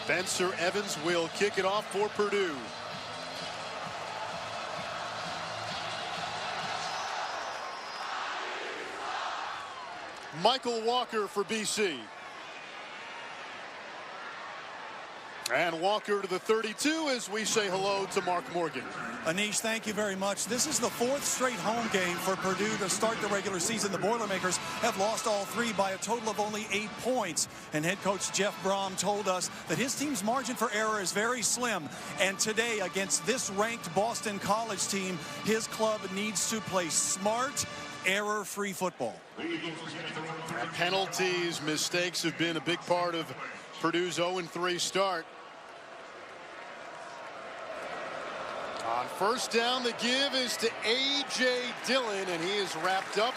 Spencer Evans will kick it off for Purdue. Michael Walker for BC. And Walker to the 32 as we say hello to Mark Morgan. Anish, thank you very much. This is the 4th straight home game for Purdue to start the regular season. The Boilermakers have lost all 3 by a total of only 8 points. And head coach Jeff Brom told us that his team's margin for error is very slim. And today, against this ranked Boston College team, his club needs to play smart, error-free football. Penalties, mistakes have been a big part of Purdue's 0-3 start. On first down, the give is to A.J. Dillon, and he is wrapped up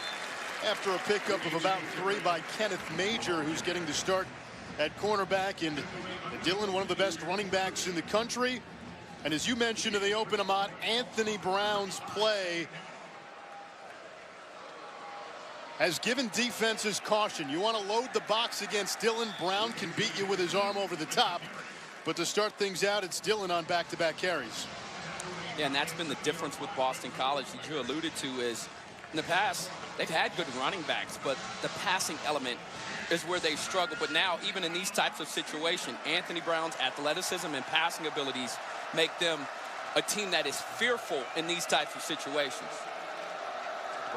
after a pickup of about 3 by Kenneth Major, who's getting the start at cornerback. And Dillon, one of the best running backs in the country. And as you mentioned in the open, Ahmad, Anthony Brown's play has given defenses caution. You want to load the box against Dillon. Brown can beat you with his arm over the top. But to start things out, it's Dillon on back-to-back carries. Yeah, and that's been the difference with Boston College that you alluded to. Is in the past, they've had good running backs, but the passing element is where they struggle. But now, even in these types of situations, Anthony Brown's athleticism and passing abilities make them a team that is fearful in these types of situations.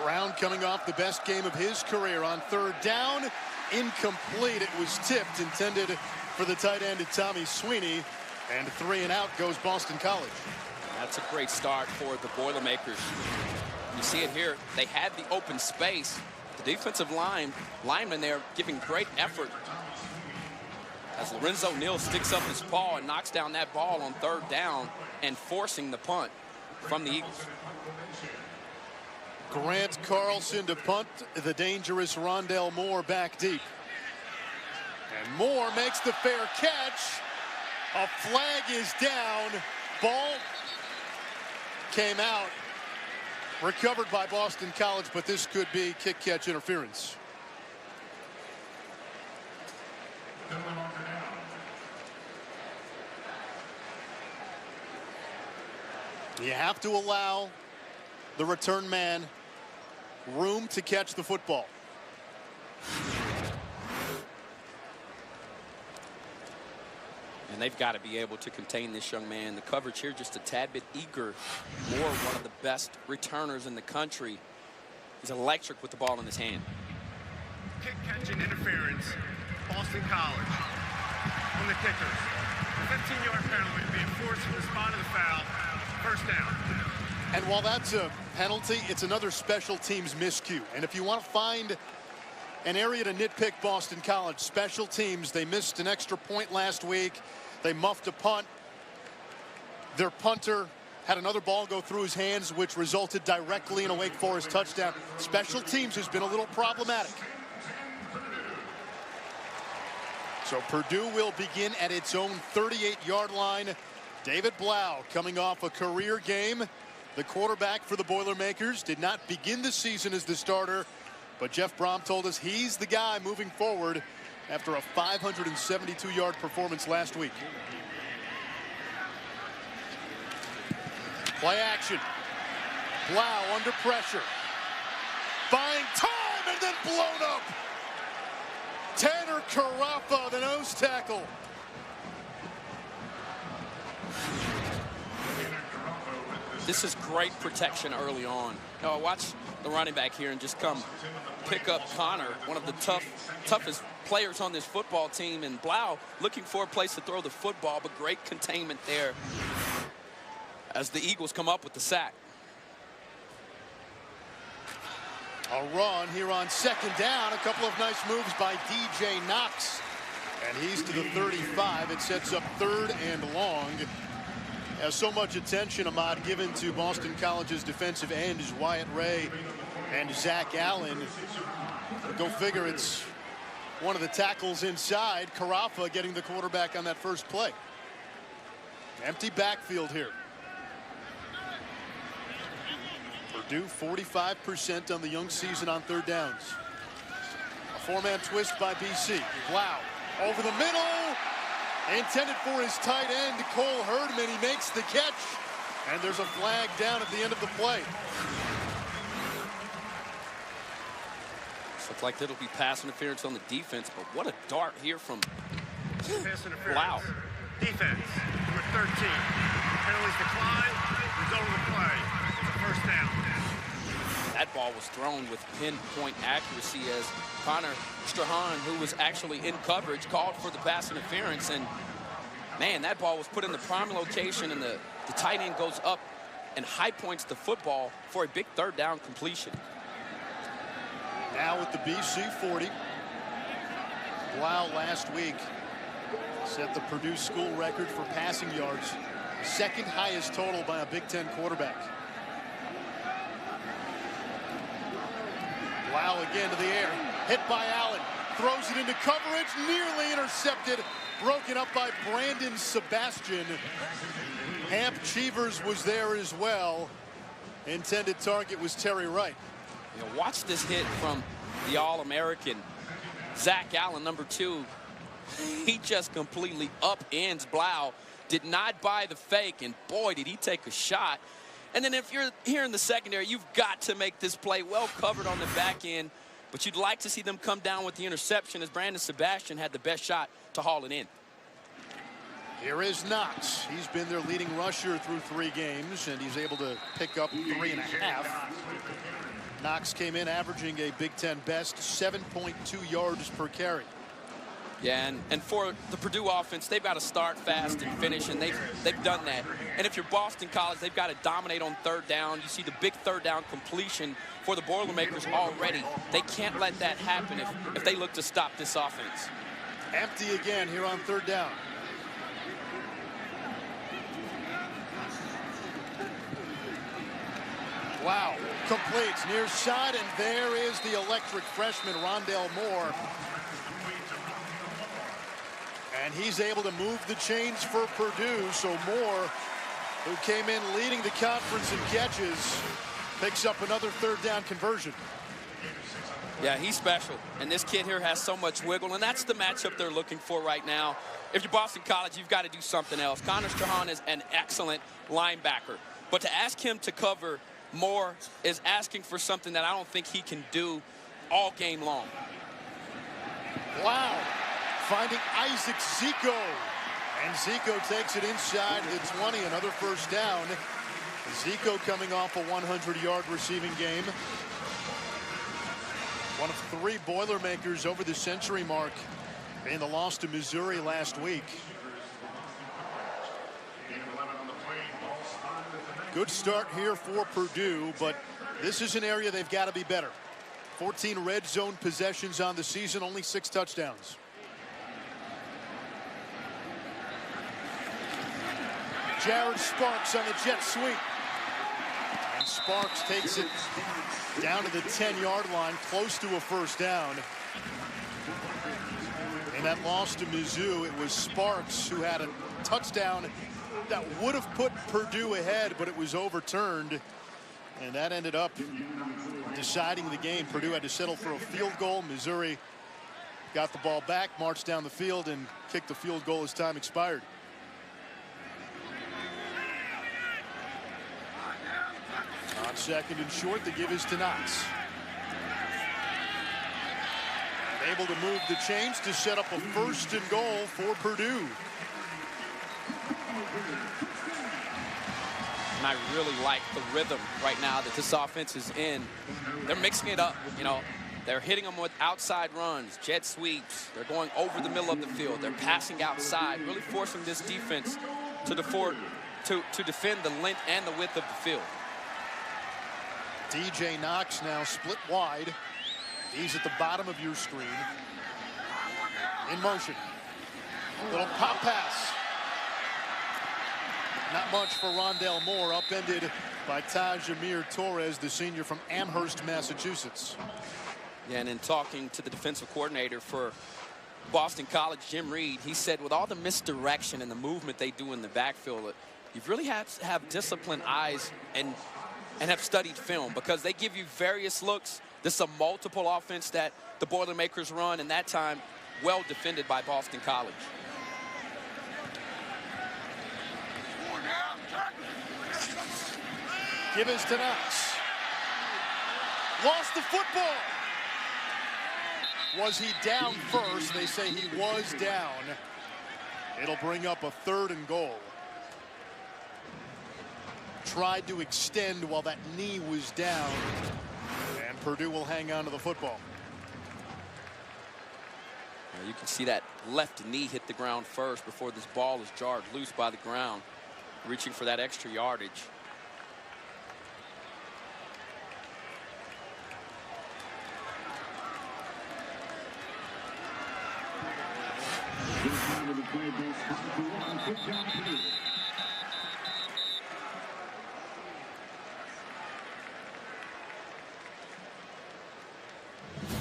Brown coming off the best game of his career on third down. Incomplete. It was tipped, intended for the tight end Tommy Sweeney. And 3 and out goes Boston College. That's a great start for the Boilermakers. You see it here. They had the open space. The defensive lineman there giving great effort as Lorenzo Neal sticks up his paw and knocks down that ball on third down and forcing the punt from the Eagles. Grant Carlson to punt. The dangerous Rondell Moore back deep. And Moore makes the fair catch. A flag is down. Ball came out. Recovered by Boston College, but this could be kick-catch interference. You have to allow the return man room to catch the football. And they've got to be able to contain this young man. The coverage here just a tad bit eager. Moore, one of the best returners in the country. He's electric with the ball in his hand. Kick, catch, and interference. Boston College. On the kickers. 15-yard penalty being forced from the spot of the foul. First down. And while that's a penalty, it's another special teams miscue. And if you want to find an area to nitpick Boston College, special teams, they missed an extra point last week. They muffed a punt. Their punter had another ball go through his hands, which resulted directly in a Wake Forest touchdown. Special teams has been a little problematic. So Purdue will begin at its own 38-yard line. David Blau coming off a career game. The quarterback for the Boilermakers did not begin the season as the starter, but Jeff Brom told us he's the guy moving forward after a 572-yard performance last week. Play action. Blau under pressure. Buying time and then blown up. Tanner Carafa, the nose tackle. This is great protection early on. Now watch the running back here and just come pick up Connor, one of the toughest players on this football team, and Blau looking for a place to throw the football, but great containment there as the Eagles come up with the sack. A run here on second down. A couple of nice moves by DJ Knox. And he's to the 35. It sets up third and long. As so much attention, Ahmad, given to Boston College's defensive ends, Wyatt Ray and Zach Allen. Go figure, it's one of the tackles inside. Carafa getting the quarterback on that first play. Empty backfield here. Purdue 45% on the young season on third downs. A four-man twist by BC. Blau over the middle. Intended for his tight end, Cole Herdman. He makes the catch. And there's a flag down at the end of the play. Looks like it'll be pass interference on the defense, but what a dart here from Pass interference. Wow. Defense, number 13. Penalties decline. Result of the play. It's a first down. That ball was thrown with pinpoint accuracy as Connor Strahan, who was actually in coverage, called for the pass interference. And, man, that ball was put in the prime location, and the tight end goes up and high points the football for a big third down completion. Now with the BC 40. Blau last week set the Purdue school record for passing yards. Second highest total by a Big Ten quarterback. Blau again to the air. Hit by Allen. Throws it into coverage. Nearly intercepted. Broken up by Brandon Sebastian. Hamp Cheevers was there as well. Intended target was Terry Wright. You know, watch this hit from the All-American Zach Allen, number 2. He just completely upends Blau. Did not buy the fake, and boy, did he take a shot. And then if you're here in the secondary, you've got to make this play well covered on the back end. But you'd like to see them come down with the interception, as Brandon Sebastian had the best shot to haul it in. Here is Knox. He's been their leading rusher through 3 games, and he's able to pick up 3.5. Knox came in averaging a Big Ten best 7.2 yards per carry. Yeah, and for the Purdue offense, they've got to start fast and finish, and they've done that. And if you're Boston College, they've got to dominate on third down. You see the big third down completion for the Boilermakers already. They can't let that happen if they look to stop this offense. Empty again here on third down. Wow, completes near side, and there is the electric freshman Rondell Moore. And he's able to move the chains for Purdue. So Moore, who came in leading the conference in catches, picks up another third down conversion. Yeah, he's special. And this kid here has so much wiggle, and that's the matchup they're looking for right now. If you're Boston College, you've got to do something else. Connor Strahan is an excellent linebacker. But to ask him to cover Moore is asking for something that I don't think he can do all game long. Wow. Finding Isaac Zico. And Zico takes it inside the 20. Another first down. Zico coming off a 100-yard receiving game. One of 3 Boilermakers over the century mark in the loss to Missouri last week. Good start here for Purdue, but this is an area they've got to be better. 14 red zone possessions on the season, only 6 touchdowns. Jared Sparks on the jet sweep. And Sparks takes it down to the 10-yard line, close to a first down. In that loss to Mizzou, it was Sparks who had a touchdown that would have put Purdue ahead, but it was overturned. And that ended up deciding the game. Purdue had to settle for a field goal. Missouri got the ball back, marched down the field, and kicked the field goal as time expired. On second and short, the give is to Knox. Able to move the chains to set up a first and goal for Purdue. And I really like the rhythm right now that this offense is in. They're mixing it up, you know. They're hitting them with outside runs, jet sweeps. They're going over the middle of the field. They're passing outside, really forcing this defense to defend the length and the width of the field. DJ Knox now split wide. He's at the bottom of your screen. In motion. Little pop pass. Not much for Rondell Moore, upended by Tajamir Torres, the senior from Amherst, Massachusetts. Yeah, and in talking to the defensive coordinator for Boston College, Jim Reed, he said with all the misdirection and the movement they do in the backfield, you really have to have disciplined eyes and have studied film, because they give you various looks. This is a multiple offense that the Boilermakers run, and that time well defended by Boston College. Gibbons to Knox. Lost the football. Was he down first? They say he was down. It'll bring up a 3rd and goal. Tried to extend while that knee was down. And Purdue will hang on to the football. You can see that left knee hit the ground first before this ball is jarred loose by the ground, reaching for that extra yardage.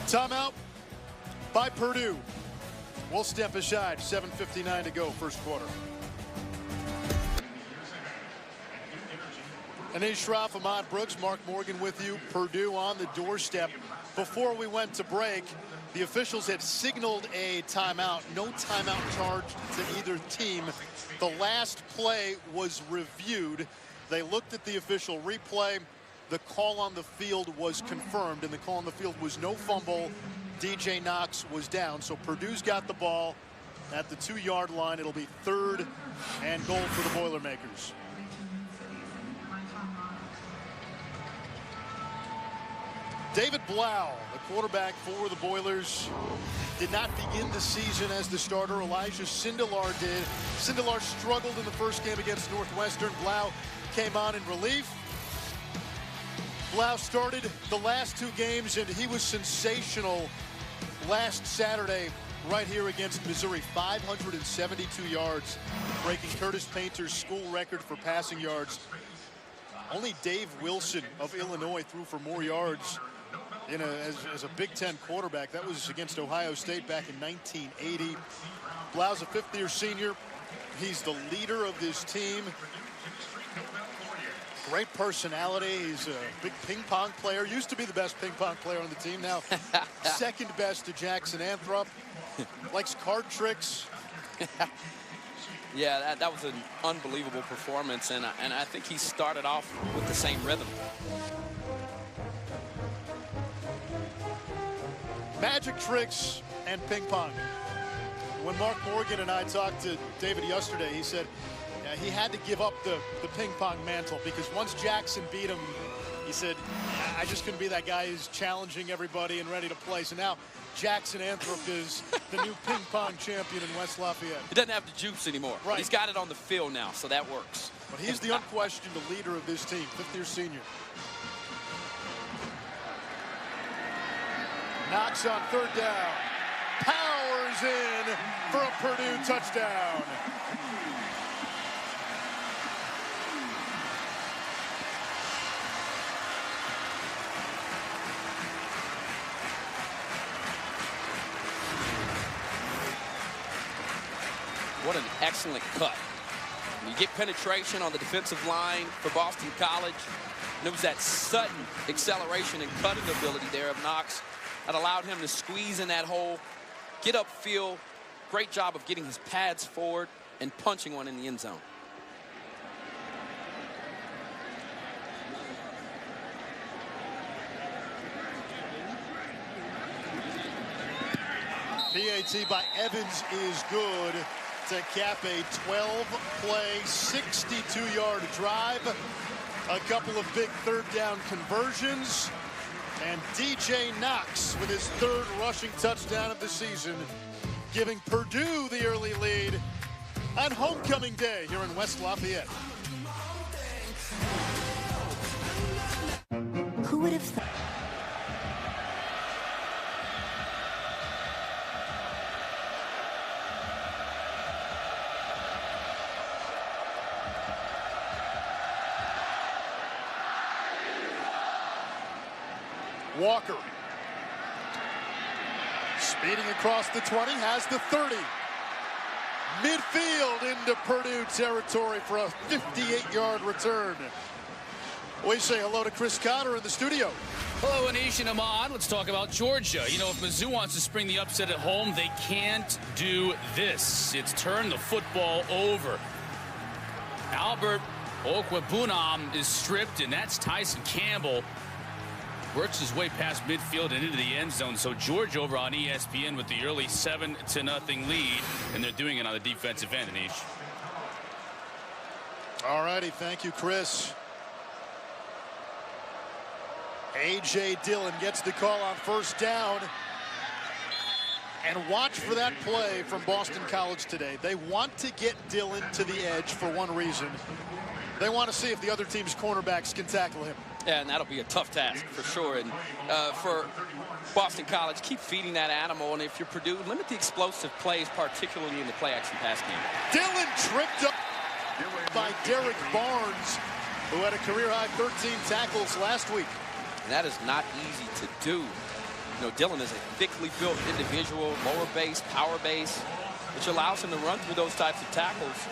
Timeout by Purdue. We'll step aside. 7:59 to go, first quarter. Anish Shroff, Ahmad Brooks, Mark Morgan with you. Purdue on the doorstep. Before we went to break, the officials had signaled a timeout. No timeout charged to either team. The last play was reviewed. They looked at the official replay. The call on the field was confirmed, and the call on the field was no fumble. DJ Knox was down, so Purdue's got the ball at the 2-yard line. It'll be 3rd and goal for the Boilermakers. David Blau, the quarterback for the Boilers, did not begin the season as the starter. Elijah Sindelar did. Sindelar struggled in the first game against Northwestern. Blau came on in relief. Blau started the last 2 games, and he was sensational last Saturday right here against Missouri. 572 yards, breaking Curtis Painter's school record for passing yards. Only Dave Wilson of Illinois threw for more yards as a Big Ten quarterback. That was against Ohio State back in 1980. Blau's a 5th-year senior. He's the leader of this team. Great personality. He's a big ping pong player. Used to be the best ping pong player on the team. Now 2nd best to Jackson Anthrop. Likes card tricks. Yeah, that was an unbelievable performance, and I think he started off with the same rhythm. Magic tricks and ping pong. When Mark Morgan and I talked to David yesterday, he said he had to give up the ping pong mantle because once Jackson beat him, he said, I just couldn't be that guy who's challenging everybody and ready to play. So now Jackson Anthrop is the new ping pong champion in West Lafayette. He doesn't have the juice anymore. Right. He's got it on the field now, so that works. But he's the unquestioned leader of this team, 5th-year senior. Knox on 3rd down. Powers in for a Purdue touchdown. What an excellent cut. You get penetration on the defensive line for Boston College. And it was that sudden acceleration and cutting ability there of Knox that allowed him to squeeze in that hole, get upfield. Great job of getting his pads forward and punching one in the end zone. PAT by Evans is good to cap a 12-play, 62-yard drive. A couple of big 3rd down conversions. And DJ Knox with his 3rd rushing touchdown of the season, giving Purdue the early lead on homecoming day here in West Lafayette. Who would have thought? Walker speeding across the 20, has the 30. Midfield into Purdue territory for a 58-yard return. We say hello to Chris Cotter in the studio. Hello, Anish and Ahmad. Let's talk about Georgia. You know, if Mizzou wants to spring the upset at home, they can't do this. It's turn the football over. Albert Okwebunam is stripped, and that's Tyson Campbell. Works his way past midfield and into the end zone. So Georgia over on ESPN with the early 7-0 lead, and they're doing it on the defensive end, Anish. All righty, thank you, Chris. A.J. Dillon gets the call on first down. And watch for that play from Boston College today. They want to get Dillon to the edge for one reason. They want to see if the other team's cornerbacks can tackle him. Yeah, and that'll be a tough task for sure. And for Boston College, keep feeding that animal. And if you're Purdue, limit the explosive plays, particularly in the play-action pass game. Dillon tripped up by Derek Barnes, who had a career-high 13 tackles last week. And that is not easy to do. You know, Dillon is a thickly built individual, lower base, power base, which allows him to run through those types of tackles.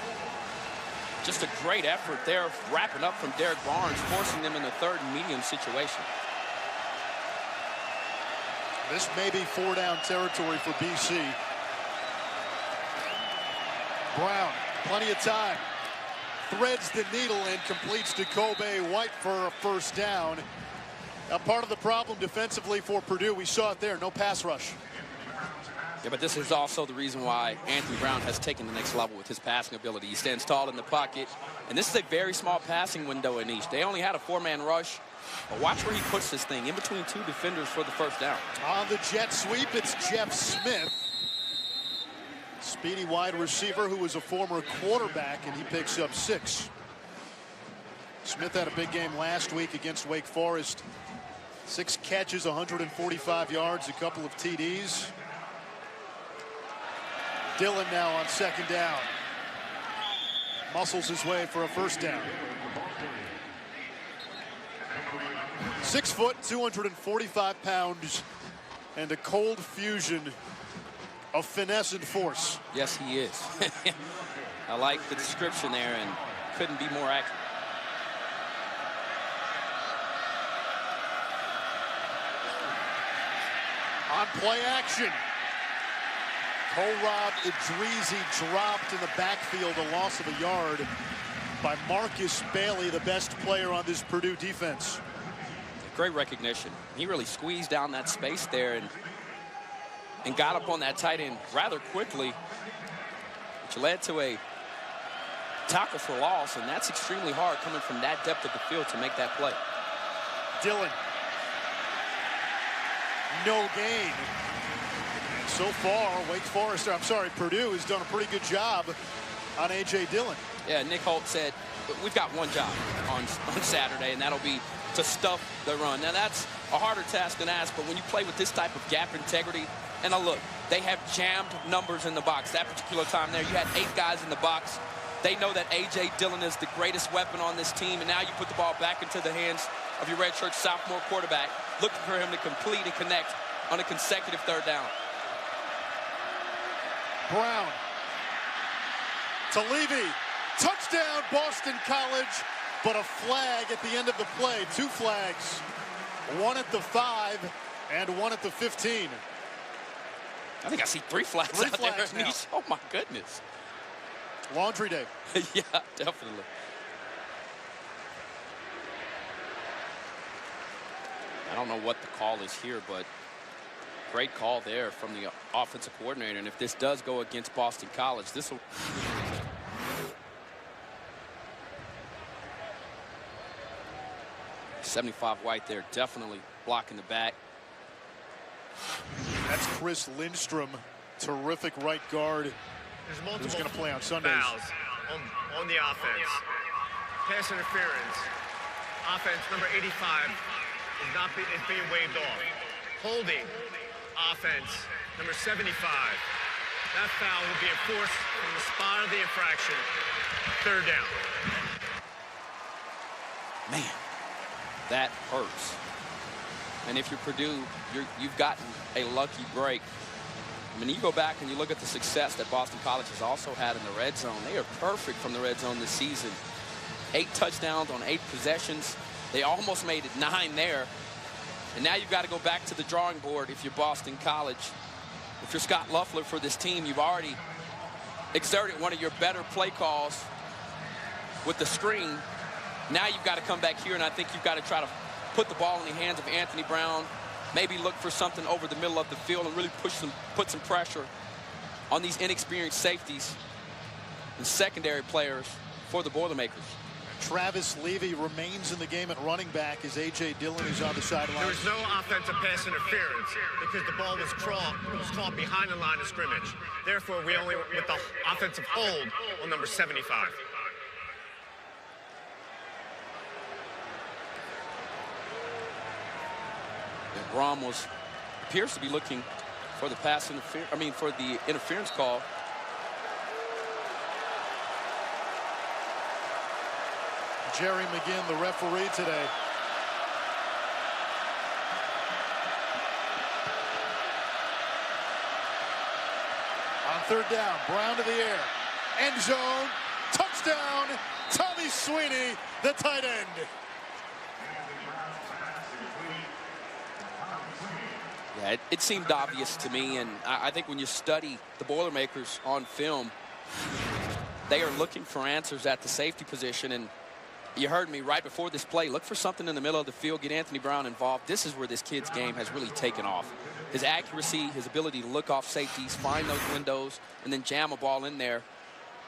Just a great effort there, wrapping up from Derek Barnes, forcing them in the third and medium situation. This may be four-down territory for BC. Brown, plenty of time. Threads the needle and completes to Kobe White for a first down. Now, part of the problem defensively for Purdue, we saw it there, no pass rush. Yeah, but this is also the reason why Anthony Brown has taken the next level with his passing ability. He stands tall in the pocket, and this is a very small passing window in East. They only had a four-man rush, but watch where he puts this thing in between two defenders for the first down. On the jet sweep, it's Jeff Smith. Speedy wide receiver who was a former quarterback, and he picks up 6. Smith had a big game last week against Wake Forest. 6 catches, 145 yards, a couple of TDs. Dillon now on second down. Muscles his way for a first down. 6 foot, 245 pounds, and a cold fusion of finesse and force. Yes, he is. I like the description there, and couldn't be more accurate. On play action, Korab Idrizi dropped in the backfield, a loss of a yard by Marcus Bailey, the best player on this Purdue defense. Great recognition. He really squeezed down that space there and got up on that tight end rather quickly, which led to a tackle for loss, and that's extremely hard coming from that depth of the field to make that play. Dillon. No gain. So far, Purdue has done a pretty good job on A.J. Dillon. Yeah, Nick Holt said, we've got one job on Saturday, and that'll be to stuff the run. Now, that's a harder task than asked, but when you play with this type of gap integrity, and now look, they have jammed numbers in the box. That particular time there, you had 8 guys in the box. They know that A.J. Dillon is the greatest weapon on this team, and now you put the ball back into the hands of your redshirt sophomore quarterback, looking for him to complete and connect on a consecutive third down. Brown to Levy. Touchdown, Boston College, but a flag at the end of the play. 2 flags, one at the 5 and one at the 15. I think I see 3 flags out flags there. now. Oh, my goodness. Laundry day. Yeah, definitely. I don't know what the call is here, but great call there from the offensive coordinator. And if this does go against Boston College, this will... .75 White there, definitely blocking the back. That's Chris Lindstrom, terrific right guard. There's multiple who's going to play on Sundays. fouls on the offense. Pass interference. Offense number 85 is being waved off. Holding. Offense number 75. That foul will be enforced from the spot of the infraction. Third down. Man, that hurts. And if you're Purdue, you've gotten a lucky break. I mean, you go back and you look at the success that Boston College has also had in the red zone. They are perfect from the red zone this season. 8 touchdowns on 8 possessions. They almost made it 9 there. And now you've got to go back to the drawing board if you're Boston College. If you're Scott Loeffler for this team, you've already exerted one of your better play calls with the screen. Now you've got to come back here, and I think you've got to try to put the ball in the hands of Anthony Brown, maybe look for something over the middle of the field and really put some pressure on these inexperienced safeties and secondary players for the Boilermakers. Travis Levy remains in the game at running back as A.J. Dillon is on the sideline. There was no offensive pass interference because the ball was caught behind the line of scrimmage. Therefore, we only went with the offensive hold on number 75. And Brom appears to be looking for the for the interference call. Jerry McGinn, the referee today. On third down, Brown to the air. End zone, touchdown, Tommy Sweeney, the tight end. Yeah, it seemed obvious to me, and I think when you study the Boilermakers on film, they are looking for answers at the safety position, and you heard me right before this play. Look for something in the middle of the field, get Anthony Brown involved. This is where this kid's game has really taken off. His accuracy, his ability to look off safeties, find those windows, and then jam a ball in there.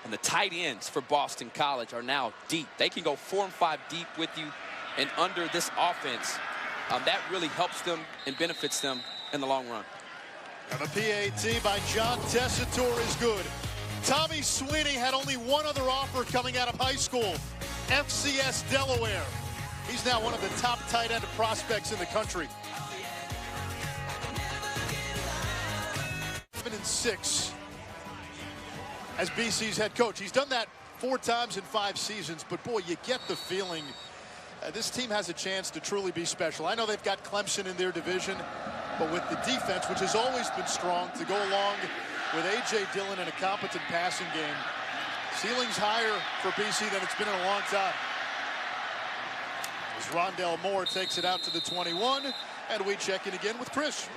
And the tight ends for Boston College are now deep. They can go 4 and 5 deep with you and under this offense. That really helps them and benefits them in the long run. And the PAT by John Tessitore is good. Tommy Sweeney had only one other offer coming out of high school, FCS Delaware. He's now one of the top tight end prospects in the country. 7-6 as BC's head coach. He's done that 4 times in 5 seasons, but boy, you get the feeling this team has a chance to truly be special. I know they've got Clemson in their division, but with the defense, which has always been strong, to go along with A.J. Dillon in a competent passing game, ceiling's higher for BC than it's been in a long time. As Rondell Moore takes it out to the 21, and we check in again with Chris.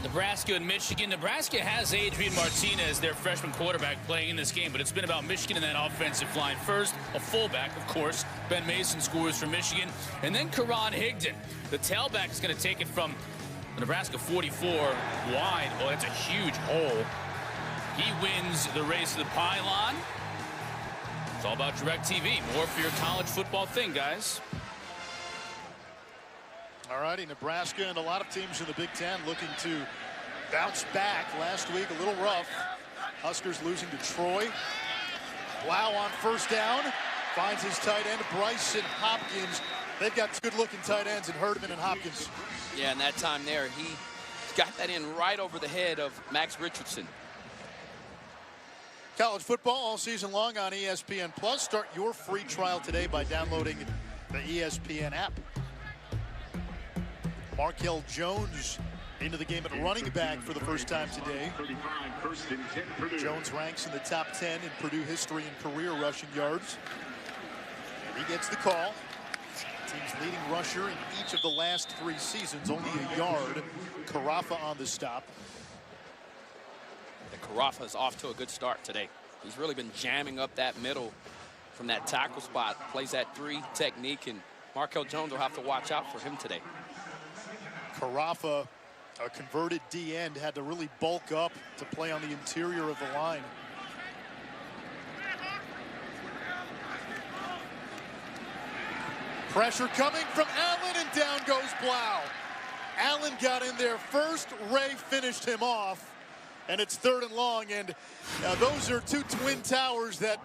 Nebraska and Michigan. Nebraska has Adrian Martinez, their freshman quarterback, playing in this game, but it's been about Michigan in that offensive line. First, a fullback, of course. Ben Mason scores for Michigan. And then Karan Higdon. The tailback is going to take it from the Nebraska 44 wide. Oh, that's a huge hole. He wins the race to the pylon. It's all about DirecTV. More for your college football thing, guys. All righty, Nebraska and a lot of teams in the Big Ten looking to bounce back. Last week, a little rough. Huskers losing to Troy. Blau on first down. Finds his tight end, Bryson Hopkins. They've got good-looking tight ends in Herdman and Hopkins. Yeah, and that time there, he got that in right over the head of Max Richardson. College football all season long on ESPN+. Start your free trial today by downloading the ESPN app. Markel Jones into the game at running back for the first time today. Jones ranks in the top 10 in Purdue history and career rushing yards. And he gets the call. Team's leading rusher in each of the last 3 seasons, only a yard. Carafa on the stop. And Carafa is off to a good start today. He's really been jamming up that middle from that tackle spot. Plays that 3 technique, and Markel Jones will have to watch out for him today. Carafa, a converted D-end, had to really bulk up to play on the interior of the line. Pressure coming from Allen, and down goes Blau. Allen got in there first. Ray finished him off, and it's 3rd and long. And those are 2 twin towers that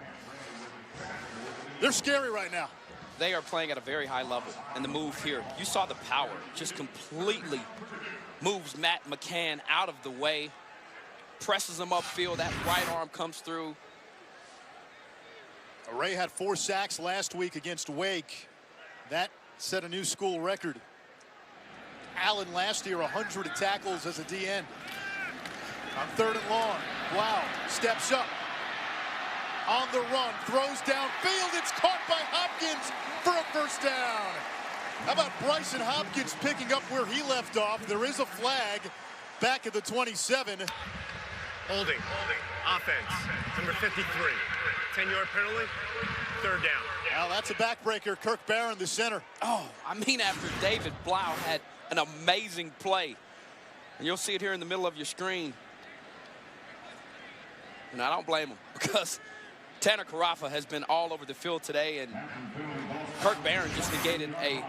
they're scary right now. They are playing at a very high level, and the move here, you saw the power, just completely moves Matt McCann out of the way, presses him upfield, that right arm comes through. Ray had 4 sacks last week against Wake. That set a new school record. Allen last year 100 tackles as a DN. On 3rd and long, Blau steps up. On the run, throws downfield, it's caught by Hopkins for a first down. How about Bryson Hopkins picking up where he left off? There is a flag back at the 27. Holding. Offense. Number 53. 10-yard penalty. third down. Now that's a backbreaker. Kirk Barron, the center. Oh, I mean, after David Blau had an amazing play, and you'll see it here in the middle of your screen. And I don't blame him, because Tanner Carafa has been all over the field today, and Kirk Barron just negated a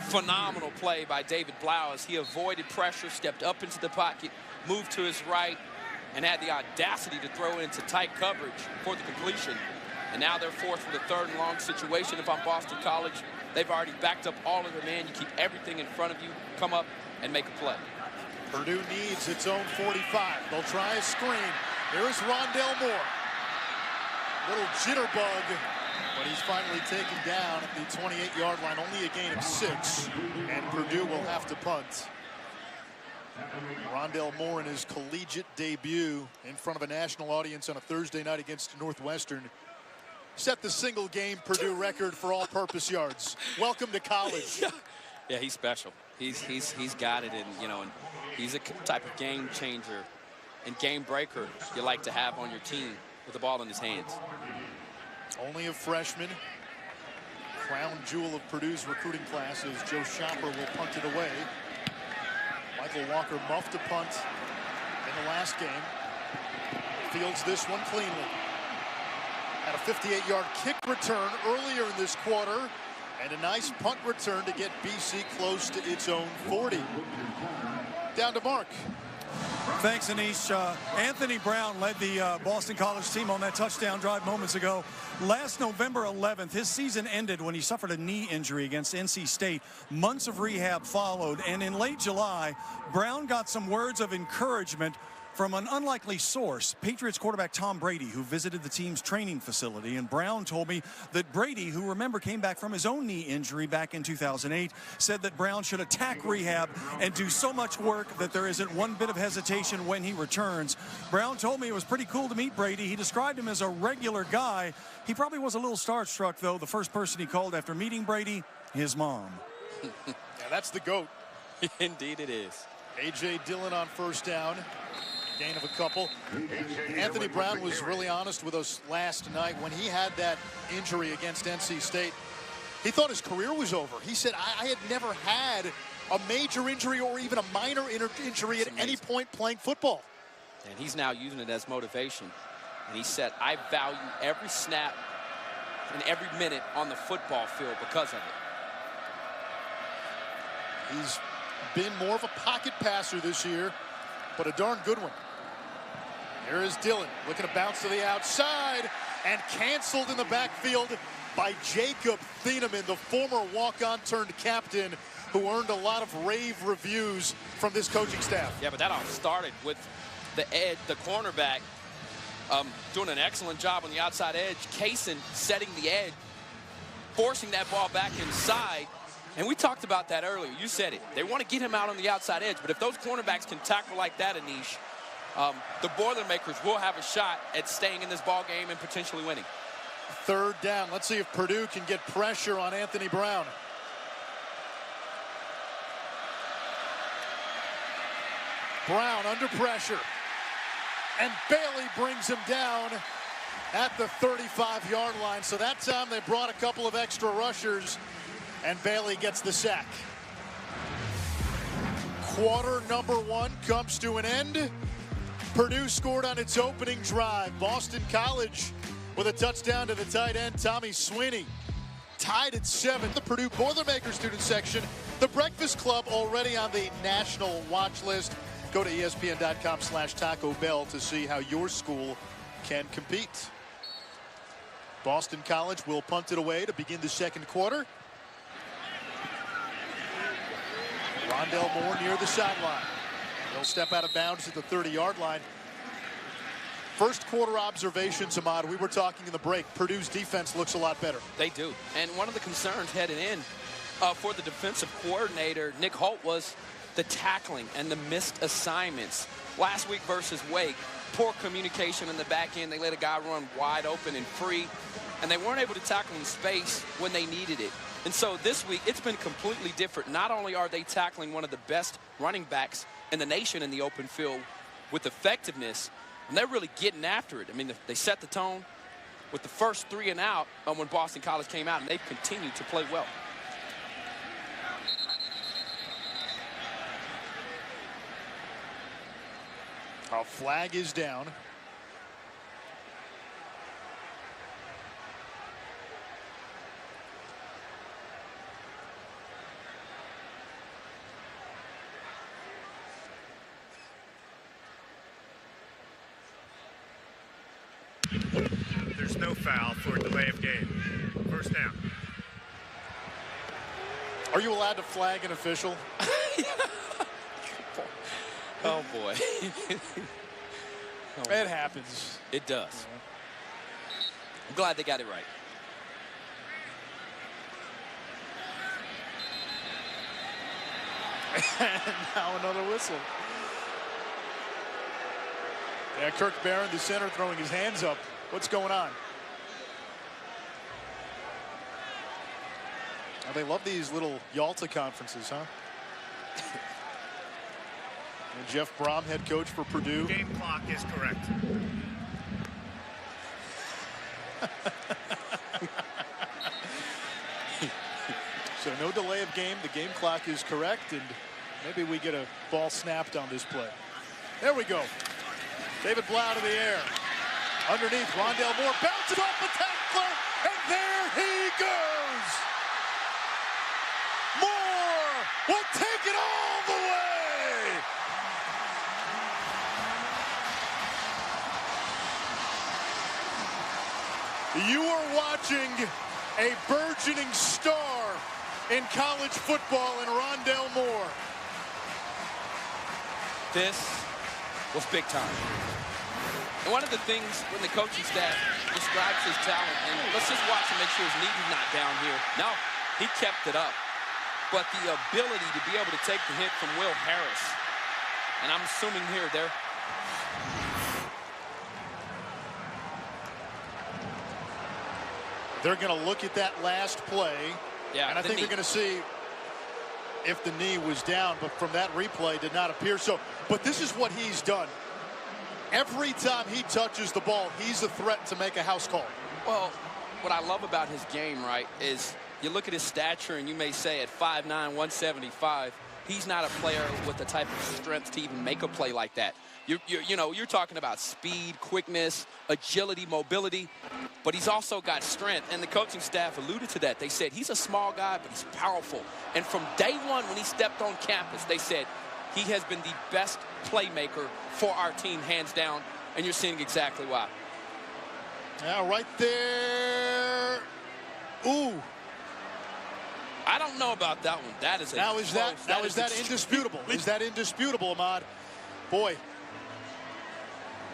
phenomenal play by David Blau as he avoided pressure, stepped up into the pocket, moved to his right, and had the audacity to throw into tight coverage for the completion. And now they're forced with a third and long situation. If I'm Boston College, they've already backed up all of their man. You keep everything in front of you, come up and make a play. Purdue needs its own 45. They'll try a screen. Here is Rondell Moore. Little jitterbug, but he's finally taken down at the 28-yard line. Only a gain of 6, and Purdue will have to punt. Rondell Moore in his collegiate debut in front of a national audience on a Thursday night against Northwestern set the single game Purdue record for all-purpose yards. Welcome to college. Yeah, he's special. He's got it, and and he's a type of game changer and game breaker you like to have on your team with the ball in his hands. Only a freshman. Crown jewel of Purdue's recruiting class as Joe Schopper will punt it away. Michael Walker muffed a punt in the last game. Fields this one cleanly. Had a 58-yard kick return earlier in this quarter, and a nice punt return to get BC close to its own 40. Down to Mark. Thanks, Anish. Anthony Brown led the Boston College team on that touchdown drive moments ago. Last November 11th, his season ended when he suffered a knee injury against NC State. Months of rehab followed, and in late July, Brown got some words of encouragement from an unlikely source, Patriots quarterback Tom Brady, who visited the team's training facility. And Brown told me that Brady, who remember came back from his own knee injury back in 2008, said that Brown should attack rehab and do so much work that there isn't one bit of hesitation when he returns. Brown told me it was pretty cool to meet Brady. He described him as a regular guy. He probably was a little starstruck, though. The first person he called after meeting Brady, his mom. Yeah, that's the GOAT. Indeed it is. A.J. Dillon on first down. Gain of a couple. Anthony Brown was really honest with us last night when he had that injury against NC State. He thought his career was over. He said, I had never had a major injury or even a minor injury at any point playing football. And he's now using it as motivation. And he said, I value every snap and every minute on the football field because of it. He's been more of a pocket passer this year, but a darn good one. Here is Dillon looking to bounce to the outside and canceled in the backfield by Jacob Thieneman, the former walk-on turned captain who earned a lot of rave reviews from this coaching staff. Yeah, but that all started with the edge, the cornerback doing an excellent job on the outside edge. Kaysen setting the edge, forcing that ball back inside. And we talked about that earlier. You said it. They want to get him out on the outside edge. But if those cornerbacks can tackle like that, Anish, the Boilermakers will have a shot at staying in this ball game and potentially winning. Third down. Let's see if Purdue can get pressure on Anthony Brown. Brown under pressure. And Bailey brings him down at the 35-yard line. So that time they brought a couple of extra rushers, and Bailey gets the sack. Quarter number one comes to an end. Purdue scored on its opening drive. Boston College with a touchdown to the tight end, Tommy Sweeney. Tied at 7. The Purdue Boilermakers student section. The Breakfast Club already on the national watch list. Go to ESPN.com/Taco Bell to see how your school can compete. Boston College will punt it away to begin the second quarter. Rondell Moore near the sideline. He'll step out of bounds at the 30-yard line. First quarter observations, Ahmad, we were talking in the break. Purdue's defense looks a lot better. They do. And one of the concerns heading in for the defensive coordinator, Nick Holt, was the tackling and the missed assignments. Last week versus Wake, poor communication in the back end. They let a guy run wide open and free, and they weren't able to tackle in space when they needed it. And so this week, it's been completely different. Not only are they tackling one of the best running backs in the nation in the open field with effectiveness, and they're really getting after it. I mean, they set the tone. with the first 3 and out when Boston College came out, and they've continued to play well. Our flag is down. There's no foul for a delay of game. First down. Are you allowed to flag an official? Oh, boy. It happens. It does. I'm glad they got it right. And now another whistle. Yeah, Kirk Barron, the center, throwing his hands up. What's going on? Oh, they love these little Yalta conferences, huh? And Jeff Brom, head coach for Purdue. Game clock is correct. So no delay of game. The game clock is correct, and maybe we get a ball snapped on this play. There we go. David Blau to the air. Underneath, Rondell Moore bounces off the tackler, and there he goes. Moore will take it all the way. You are watching a burgeoning star in college football in Rondell Moore. This was big time. And one of the things when the coaching staff describes his talent, and let's just watch and make sure his knee is not down here. No, he kept it up. But the ability to be able to take the hit from Will Harris, and I'm assuming here, they're going to look at that last play, yeah, and I think they're going to see if the knee was down, but from that replay did not appear so. But this is what he's done. Every time he touches the ball, he's a threat to make a house call. Well, what I love about his game, right, is you look at his stature, and you may say at 5'9", 175, he's not a player with the type of strength to even make a play like that. You're talking about speed, quickness, agility, mobility, but he's also got strength, and the coaching staff alluded to that. They said he's a small guy, but he's powerful. And from day one when he stepped on campus, they said he has been the best playmaker for our team, hands down, and you're seeing exactly why. Yeah, right there. Ooh. I don't know about that one. That is a now is close, that is that indisputable? Is that indisputable, Ahmad? Boy.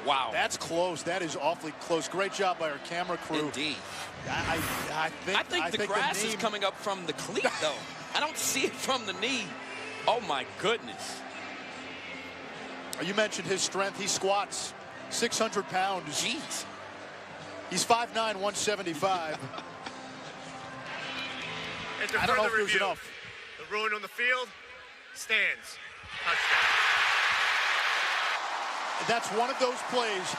Wow. That's close. That is awfully close. Great job by our camera crew. Indeed. I think the grass is coming up from the cleat, though. I don't see it from the knee. Oh, my goodness. You mentioned his strength. He squats 600 pounds. Jeez. He's 5'9", 175. I don't know if there's enough. The ruling on the field stands. Touchdown. That's one of those plays.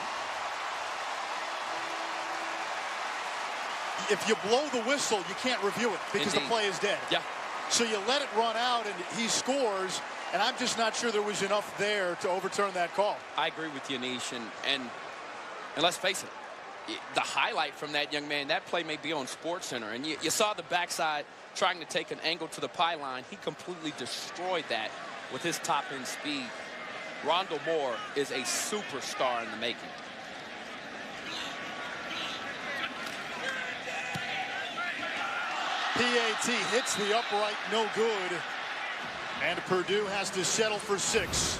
If you blow the whistle, you can't review it because Indeed. the play is dead. Yeah. So you let it run out, and he scores, and I'm just not sure there was enough there to overturn that call. I agree with you, Nish, and let's face it, the highlight from that young man, that play may be on SportsCenter, and you saw the backside trying to take an angle to the pylon. He completely destroyed that with his top-end speed. Rondell Moore is a superstar in the making. PAT hits the upright, no good. And Purdue has to settle for 6.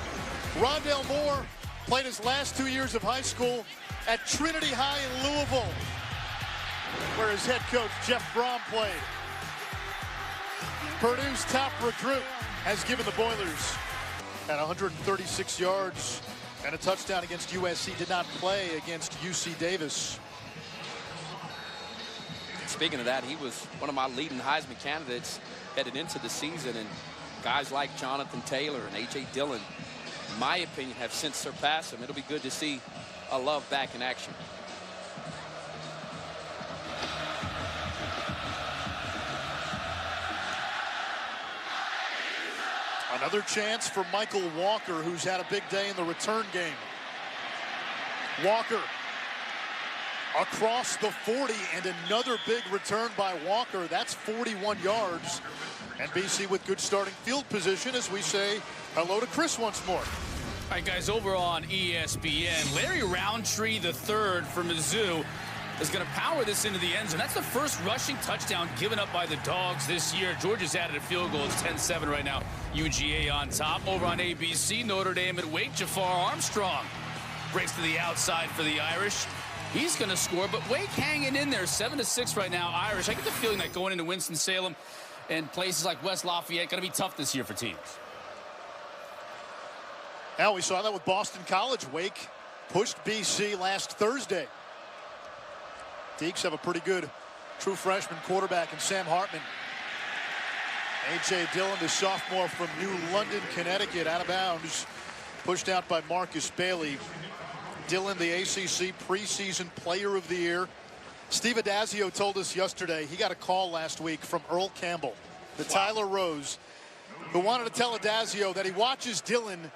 Rondell Moore played his last 2 years of high school at Trinity High in Louisville, where his head coach, Jeff Brom, played. Purdue's top recruit has given the Boilers at 136 yards and a touchdown against USC. Did not play against UC Davis. Speaking of that, he was one of my leading Heisman candidates headed into the season, and guys like Jonathan Taylor and A.J. Dillon, in my opinion, have since surpassed him. It'll be good to see a Love back in action. Another chance for Michael Walker, who's had a big day in the return game. Walker across the 40, and another big return by Walker. That's 41 yards. And BC with good starting field position as we say hello to Chris once more. All right, guys, over on ESPN, Larry Roundtree III from Mizzou is going to power this into the end zone. That's the first rushing touchdown given up by the Dogs this year. Georgia's added a field goal. It's 10-7 right now. UGA on top. Over on ABC, Notre Dame at Wake. Jafar Armstrong breaks to the outside for the Irish. He's going to score, but Wake hanging in there. 7-6 right now, Irish. I get the feeling that going into Winston-Salem and places like West Lafayette going to be tough this year for teams. Now we saw that with Boston College. Wake pushed BC last Thursday. Deeks have a pretty good true freshman quarterback in Sam Hartman. A.J. Dillon, the sophomore from New London, Connecticut, out of bounds. Pushed out by Marcus Bailey. Dillon, the ACC preseason player of the year. Steve Adazio told us yesterday he got a call last week from Earl Campbell, the Tyler Rose, who wanted to tell Adazio that he watches Dillon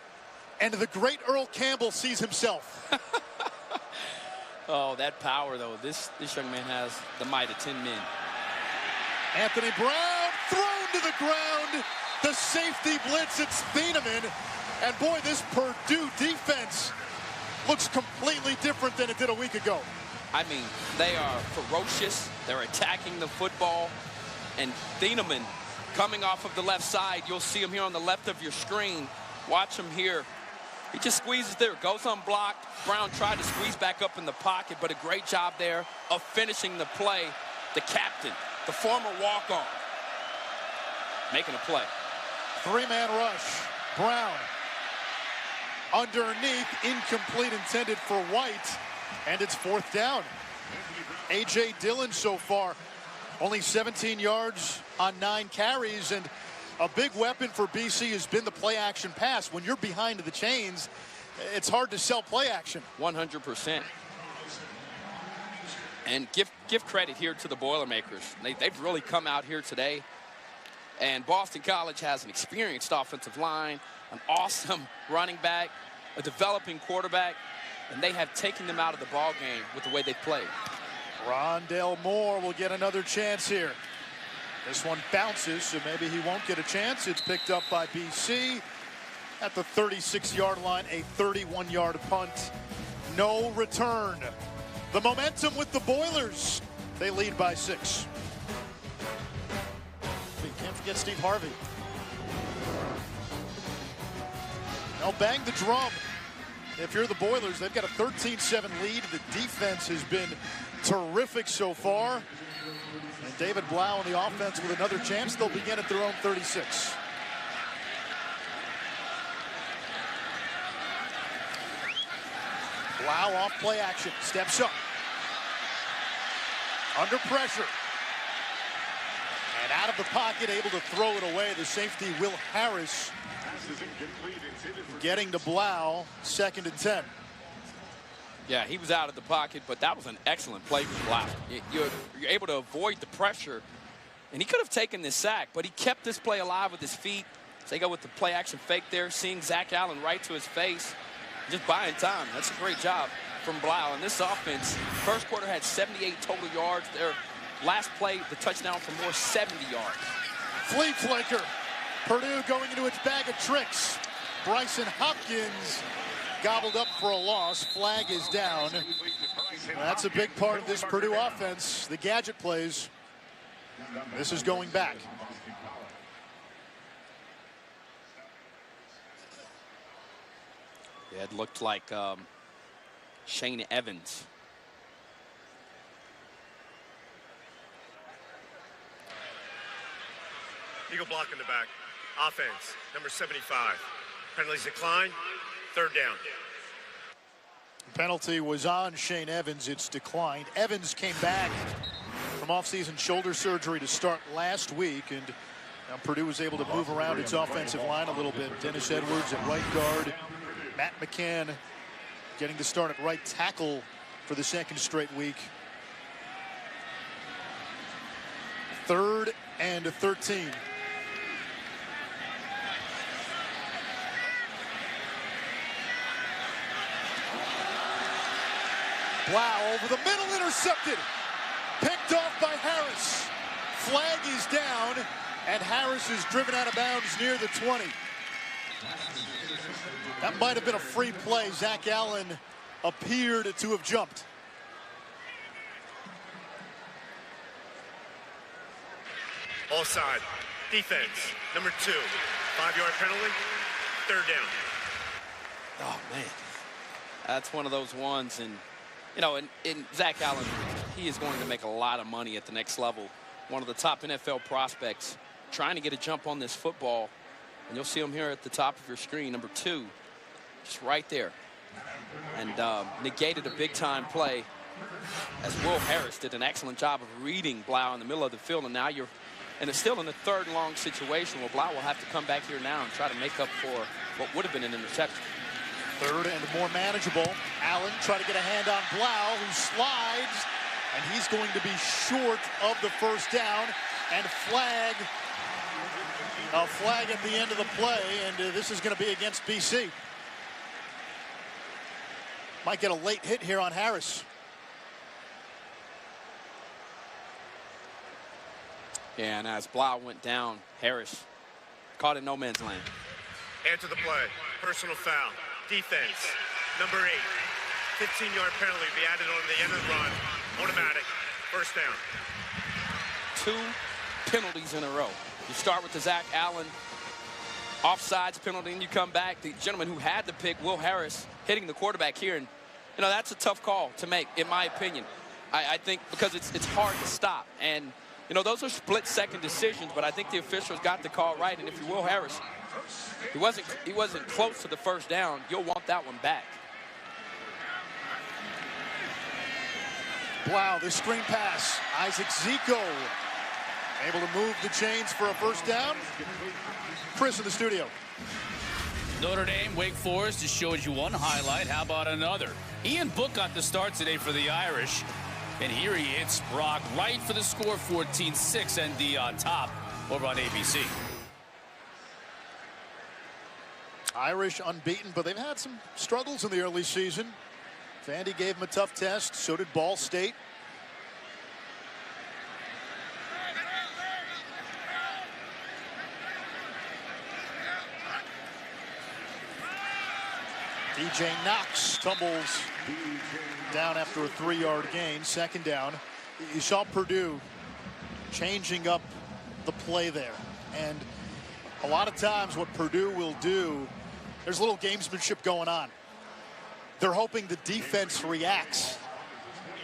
and the great Earl Campbell sees himself. Oh, that power, though. This young man has the might of 10 men. Anthony Brown thrown to the ground. The safety blitz, it's Thieneman. And boy, this Purdue defense looks completely different than it did a week ago. I mean, they are ferocious. They're attacking the football. And Thieneman coming off of the left side. You'll see him here on the left of your screen. Watch him here. He just squeezes there, goes unblocked. Brown tried to squeeze back up in the pocket, but a great job there of finishing the play. The captain, the former walk-on, making a play. Three-man rush. Brown underneath, incomplete, intended for White, and it's fourth down. A.J. Dillon so far, only 17 yards on 9 carries, and a big weapon for BC has been the play-action pass. When you're behind the chains, it's hard to sell play-action. 100%. And give credit here to the Boilermakers. They've really come out here today. And Boston College has an experienced offensive line, an awesome running back, a developing quarterback, and they have taken them out of the ball game with the way they play. Rondale Moore will get another chance here. This one bounces, so maybe he won't get a chance. It's picked up by BC at the 36-yard line, a 31-yard punt. No return. The momentum with the Boilers. They lead by 6. Can't forget Steve Harvey. Now bang the drum. If you're the Boilers, they've got a 13-7 lead. The defense has been terrific so far. And David Blau on the offense with another chance. They'll begin at their own 36. Blau off play action. Steps up. Under pressure. And out of the pocket, able to throw it away. The safety, Will Harris, getting to Blau, 2nd and 10. Yeah, he was out of the pocket, but that was an excellent play from Blau. You're able to avoid the pressure, and he could have taken this sack, but he kept this play alive with his feet. So they go with the play-action fake there, seeing Zach Allen right to his face, just buying time. That's a great job from Blau. And this offense, first quarter had 78 total yards. Their last play, the touchdown for Moore, 70 yards. Flea flicker. Purdue going into its bag of tricks. Bryson Hopkins gobbled up for a loss. Flag is down. That's a big part of this Purdue offense, the gadget plays. This is going back. Yeah, it looked like Shane Evans. Eagle block in the back. Offense, number 75. Penalties decline. 3rd down. Penalty was on Shane Evans. It's declined. Evans came back from offseason shoulder surgery to start last week, and now Purdue was able to move around its offensive line a little bit. Dennis Edwards at right guard. Matt McCann getting to start at right tackle for the 2nd straight week. 3rd and 13. Blau over the middle, intercepted. Picked off by Harris. Flag is down, and Harris is driven out of bounds near the 20. That might have been a free play. Zach Allen appeared to have jumped. Offside. Defense. Number 2. 5-yard penalty. 3rd down. Oh, man. That's one of those ones. And, you know, in Zach Allen, he is going to make a lot of money at the next level. One of the top NFL prospects trying to get a jump on this football. And you'll see him here at the top of your screen, number 2. Just right there. And negated a big-time play as Will Harris did an excellent job of reading Blau in the middle of the field. And now you're and it's still in the 3rd and long situation where Blau will have to come back here now and try to make up for what would have been an interception. 3rd and more manageable. Allen trying to get a hand on Blau, who slides, and he's going to be short of the 1st down. And a flag at the end of the play, and this is going to be against BC. Might get a late hit here on Harris. Yeah, and as Blau went down, Harris caught in no man's land. Answer the play. Personal foul. Defense. Number 8. 15-yard penalty be added on the end of the run. Automatic. 1st down. 2 penalties in a row. You start with the Zach Allen offsides penalty, and you come back. The gentleman who had the pick, Will Harris, hitting the quarterback here. And, you know, that's a tough call to make, in my opinion. I think because it's hard to stop. And, you know, those are split-second decisions, but I think the officials got the call right. And if you're Will Harris, he wasn't close to the 1st down. You'll want that one back. Blau, this screen pass. Isaac Zico able to move the chains for a 1st down. Chris in the studio. Notre Dame, Wake Forest just showed you one highlight. How about another? Ian Book got the start today for the Irish. And here he hits Brock right for the score, 14-6, ND on top over on ABC. Irish unbeaten, but they've had some struggles in the early season. Vandy gave them a tough test. So did Ball State. DJ Knox tumbles down after a 3-yard gain. 2nd down. You saw Purdue changing up the play there. And a lot of times what Purdue will do, there's a little gamesmanship going on. They're hoping the defense reacts,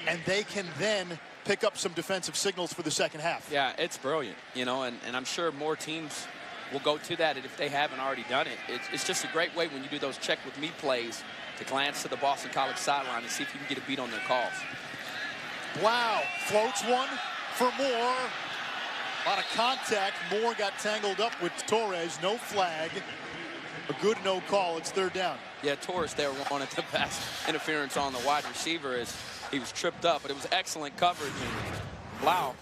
and they can then pick up some defensive signals for the 2nd half. Yeah, it's brilliant, you know, and I'm sure more teams will go to that if they haven't already done it. It's just a great way when you do those check with me plays to glance to the Boston College sideline and see if you can get a beat on their calls. Blau floats one for Moore. A lot of contact. Moore got tangled up with Torres. No flag. A good no call. It's 3rd down. Yeah, Torres there wanted the pass interference on the wide receiver as he was tripped up, but it was excellent coverage. And Blau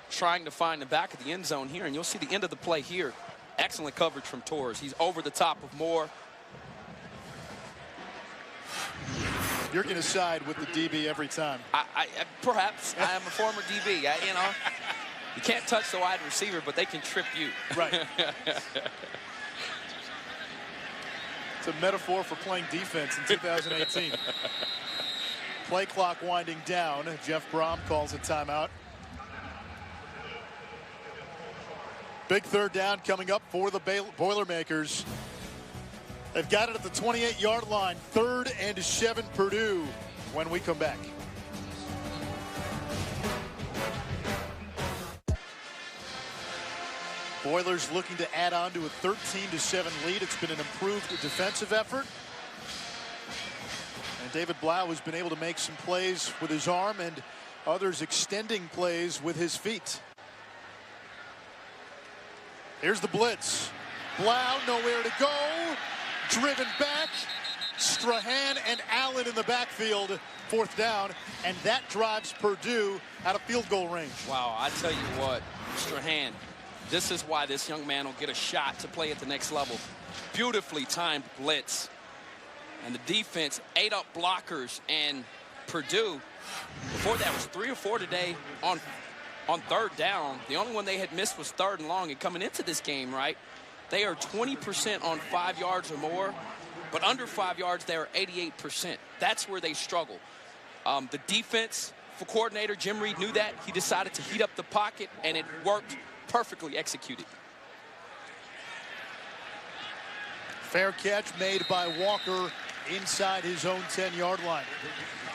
trying to find the back of the end zone here, and you'll see the end of the play here. Excellent coverage from Torres. He's over the top of Moore. You're going to side with the DB every time. Perhaps. I am a former DB. You know, you can't touch the wide receiver, but they can trip you. Right. It's a metaphor for playing defense in 2018. Play clock winding down. Jeff Brom calls a timeout. Big 3rd down coming up for the Boilermakers. They've got it at the 28-yard line. 3rd and 7 Purdue when we come back. Boilers looking to add on to a 13-7 lead. It's been an improved defensive effort. And David Blau has been able to make some plays with his arm and others extending plays with his feet. Here's the blitz. Blau nowhere to go. Driven back. Strahan and Allen in the backfield. 4th down. And that drives Purdue out of field goal range. Wow, I tell you what, Strahan, this is why this young man will get a shot to play at the next level. Beautifully timed blitz. And the defense ate up blockers and Purdue, before that, was 3 or 4 today on third down. The only one they had missed was 3rd and long. And coming into this game, right, they are 20% on 5 yards or more, but under 5 yards, they are 88%. That's where they struggle. The defense for coordinator Jim Reed knew that. He decided to heat up the pocket, and it worked, perfectly executed. Fair catch made by Walker inside his own 10-yard line.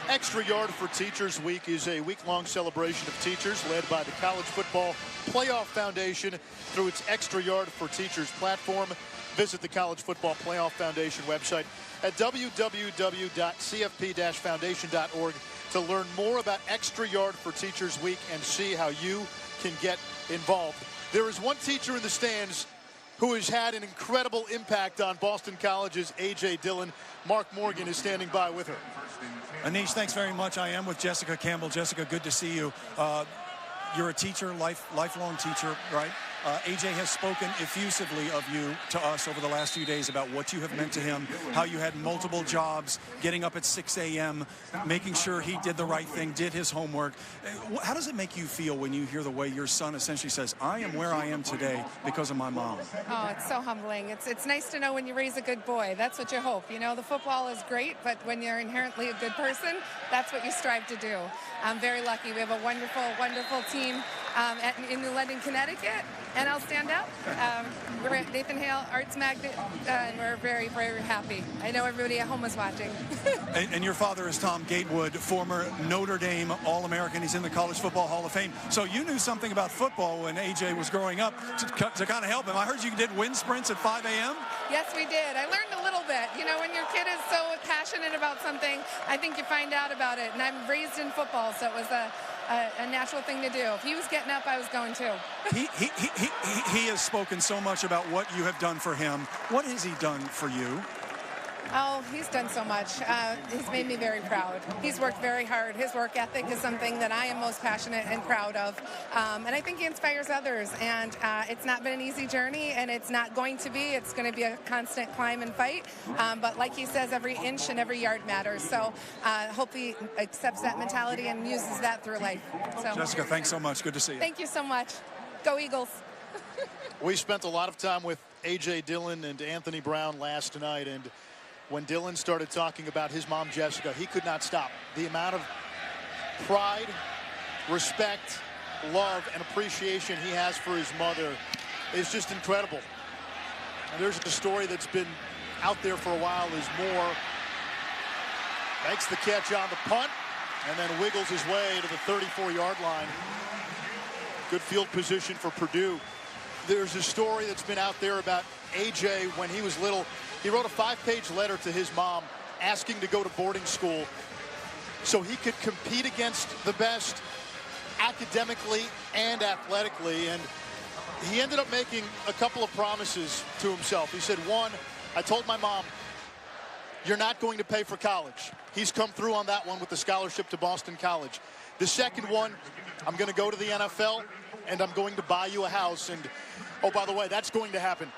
Extra Yard for Teachers Week is a week-long celebration of teachers led by the College Football Playoff Foundation through its Extra Yard for Teachers platform. Visit the College Football Playoff Foundation website at www.cfp-foundation.org to learn more about Extra Yard for Teachers Week and see how you can get involved. There is one teacher in the stands who has had an incredible impact on Boston College's A.J. Dillon. Mark Morgan is standing by with her. Anish, thanks very much. I am with Jessica Campbell. Jessica, good to see you. You're a teacher, lifelong teacher, right? AJ has spoken effusively of you to us over the last few days about what you have meant to him, how you had multiple jobs, getting up at 6 a.m., making sure he did the right thing, did his homework. How does it make you feel when you hear the way your son essentially says, I am where I am today because of my mom? Oh, it's so humbling. It's nice to know when you raise a good boy. That's what you hope. You know, the football is great, but when you're inherently a good person, that's what you strive to do. I'm very lucky. We have a wonderful, wonderful team in New London, Connecticut, and I'll stand out. We're at Nathan Hale Arts Magnet, and we're very, very happy. I know everybody at home is watching. and your father is Tom Gatewood, former Notre Dame All-American. He's in the College Football Hall of Fame. So you knew something about football when AJ was growing up to kind of help him. I heard you did wind sprints at 5 a.m.? Yes, we did. I learned a little bit. You know, when your kid is so passionate about something, I think you find out about it. And I'm raised in football, so it was a natural thing to do. If he was getting up, I was going too. He has spoken so much about what you have done for him. What has he done for you? Oh, he's done so much. He's made me very proud. He's worked very hard. His work ethic is something that I am most passionate and proud of. And I think he inspires others. And it's not been an easy journey, and it's not going to be. It's going to be a constant climb and fight. But like he says, every inch and every yard matters. So hope he accepts that mentality and uses that through life. So, Jessica, thanks so much. Good to see you. Thank you so much. Go Eagles. We spent a lot of time with A.J. Dillon and Anthony Brown last night, and when Dillon started talking about his mom, Jessica, he could not stop. The amount of pride, respect, love, and appreciation he has for his mother is just incredible. And there's a story that's been out there for a while is Moore makes the catch on the punt and then wiggles his way to the 34-yard line. Good field position for Purdue. There's a story that's been out there about A.J. when he was little. He wrote a 5-page letter to his mom asking to go to boarding school so he could compete against the best academically and athletically. And he ended up making a couple of promises to himself. He said, one, I told my mom, you're not going to pay for college. He's come through on that one with the scholarship to Boston College. The second one, I'm going to go to the NFL and I'm going to buy you a house. And, oh, by the way, that's going to happen.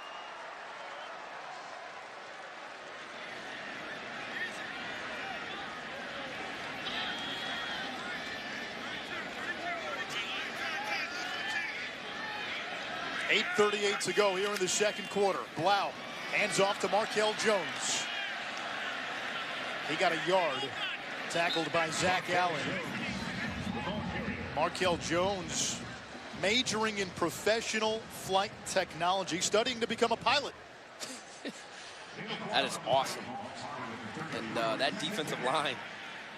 .8:38 to go here in the second quarter. Blau hands off to Markel Jones. He got a yard. Tackled by Zach Allen. Markel Jones majoring in professional flight technology, studying to become a pilot. That is awesome. And that defensive line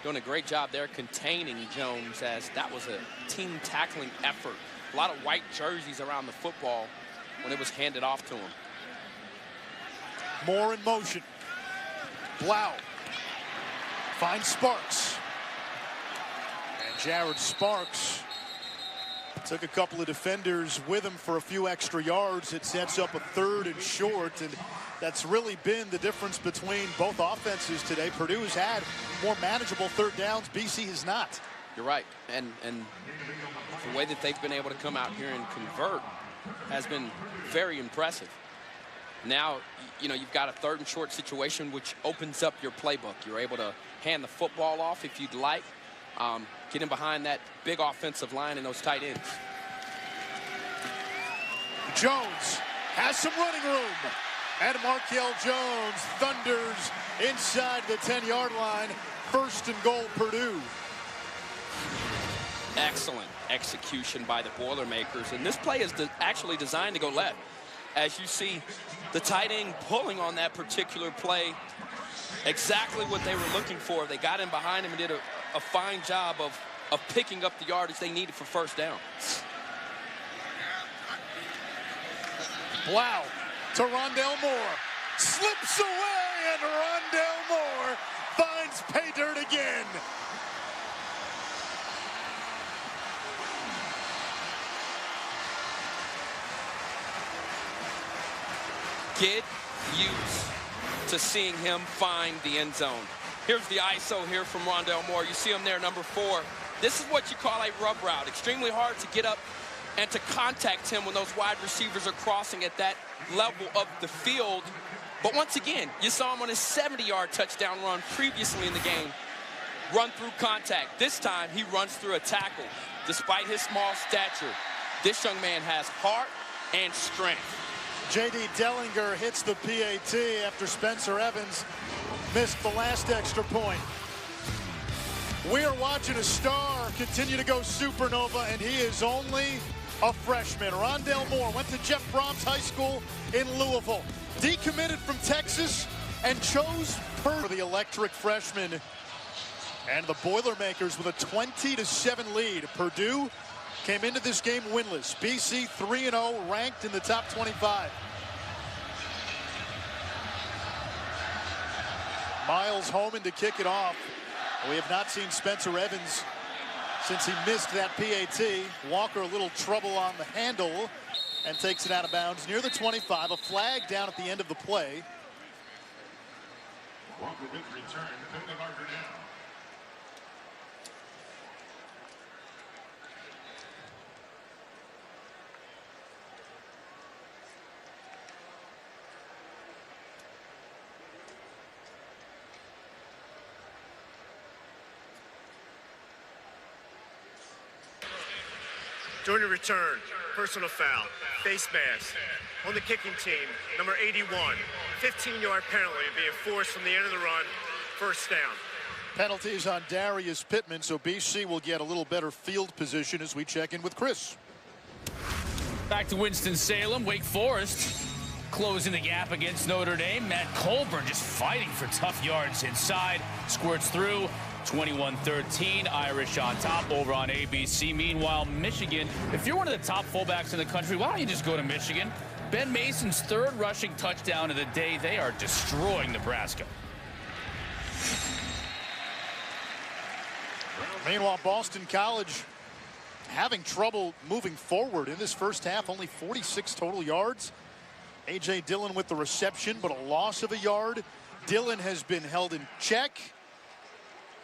doing a great job there containing Jones, as that was a team tackling effort. A lot of white jerseys around the football when it was handed off to him. Moore in motion. Blau finds Sparks. And Jared Sparks took a couple of defenders with him for a few extra yards. It sets up a 3rd and short, and that's really been the difference between both offenses today. Purdue has had more manageable 3rd downs. BC has not. You're right. And the way that they've been able to come out here and convert has been very impressive. Now, you know, you've got a 3rd and short situation, which opens up your playbook. You're able to hand the football off if you'd like. Get in behind that big offensive line and those tight ends. Jones has some running room. And Markel Jones thunders inside the 10-yard line. 1st and goal, Purdue. Excellent execution by the Boilermakers. And this play is actually designed to go left. As you see, the tight end pulling on that particular play. Exactly what they were looking for. They got in behind him and did a fine job of picking up the yardage they needed for 1st down. Wow. To Rondell Moore. Slips away, and Rondell Moore finds pay dirt again. Get used to seeing him find the end zone. Here's the ISO here from Rondell Moore. You see him there, number 4. This is what you call a rub route. Extremely hard to get up and to contact him when those wide receivers are crossing at that level of the field. But once again, you saw him on his 70-yard touchdown run previously in the game. Run through contact. This time, he runs through a tackle. Despite his small stature, this young man has heart and strength. J.D. Dellinger hits the PAT after Spencer Evans missed the last extra point. We are watching a star continue to go supernova, and he is only a freshman. Rondell Moore went to Jeff Brahms High School in Louisville. Decommitted from Texas and chose Purdue for the electric freshman. And the Boilermakers with a 20-7 lead. Purdue came into this game winless. BC 3-0, ranked in the top 25. Miles Homan to kick it off. We have not seen Spencer Evans since he missed that PAT. Walker a little trouble on the handle and takes it out of bounds near the 25. A flag down at the end of the play. Walker with return. Penalty marker now. During the return, personal foul, face mask. On the kicking team, number 81, 15-yard penalty being forced from the end of the run, 1st down. Penalties on Darius Pittman, so BC will get a little better field position as we check in with Chris. Back to Winston-Salem, Wake Forest closing the gap against Notre Dame. Matt Colburn just fighting for tough yards inside, squirts through. 21-13, Irish on top over on ABC. Meanwhile, Michigan, if you're one of the top fullbacks in the country, why don't you just go to Michigan? Ben Mason's 3rd rushing touchdown of the day. They are destroying Nebraska. Meanwhile, Boston College having trouble moving forward in this first half. Only 46 total yards. A.J. Dillon with the reception, but a loss of a yard. Dillon has been held in check.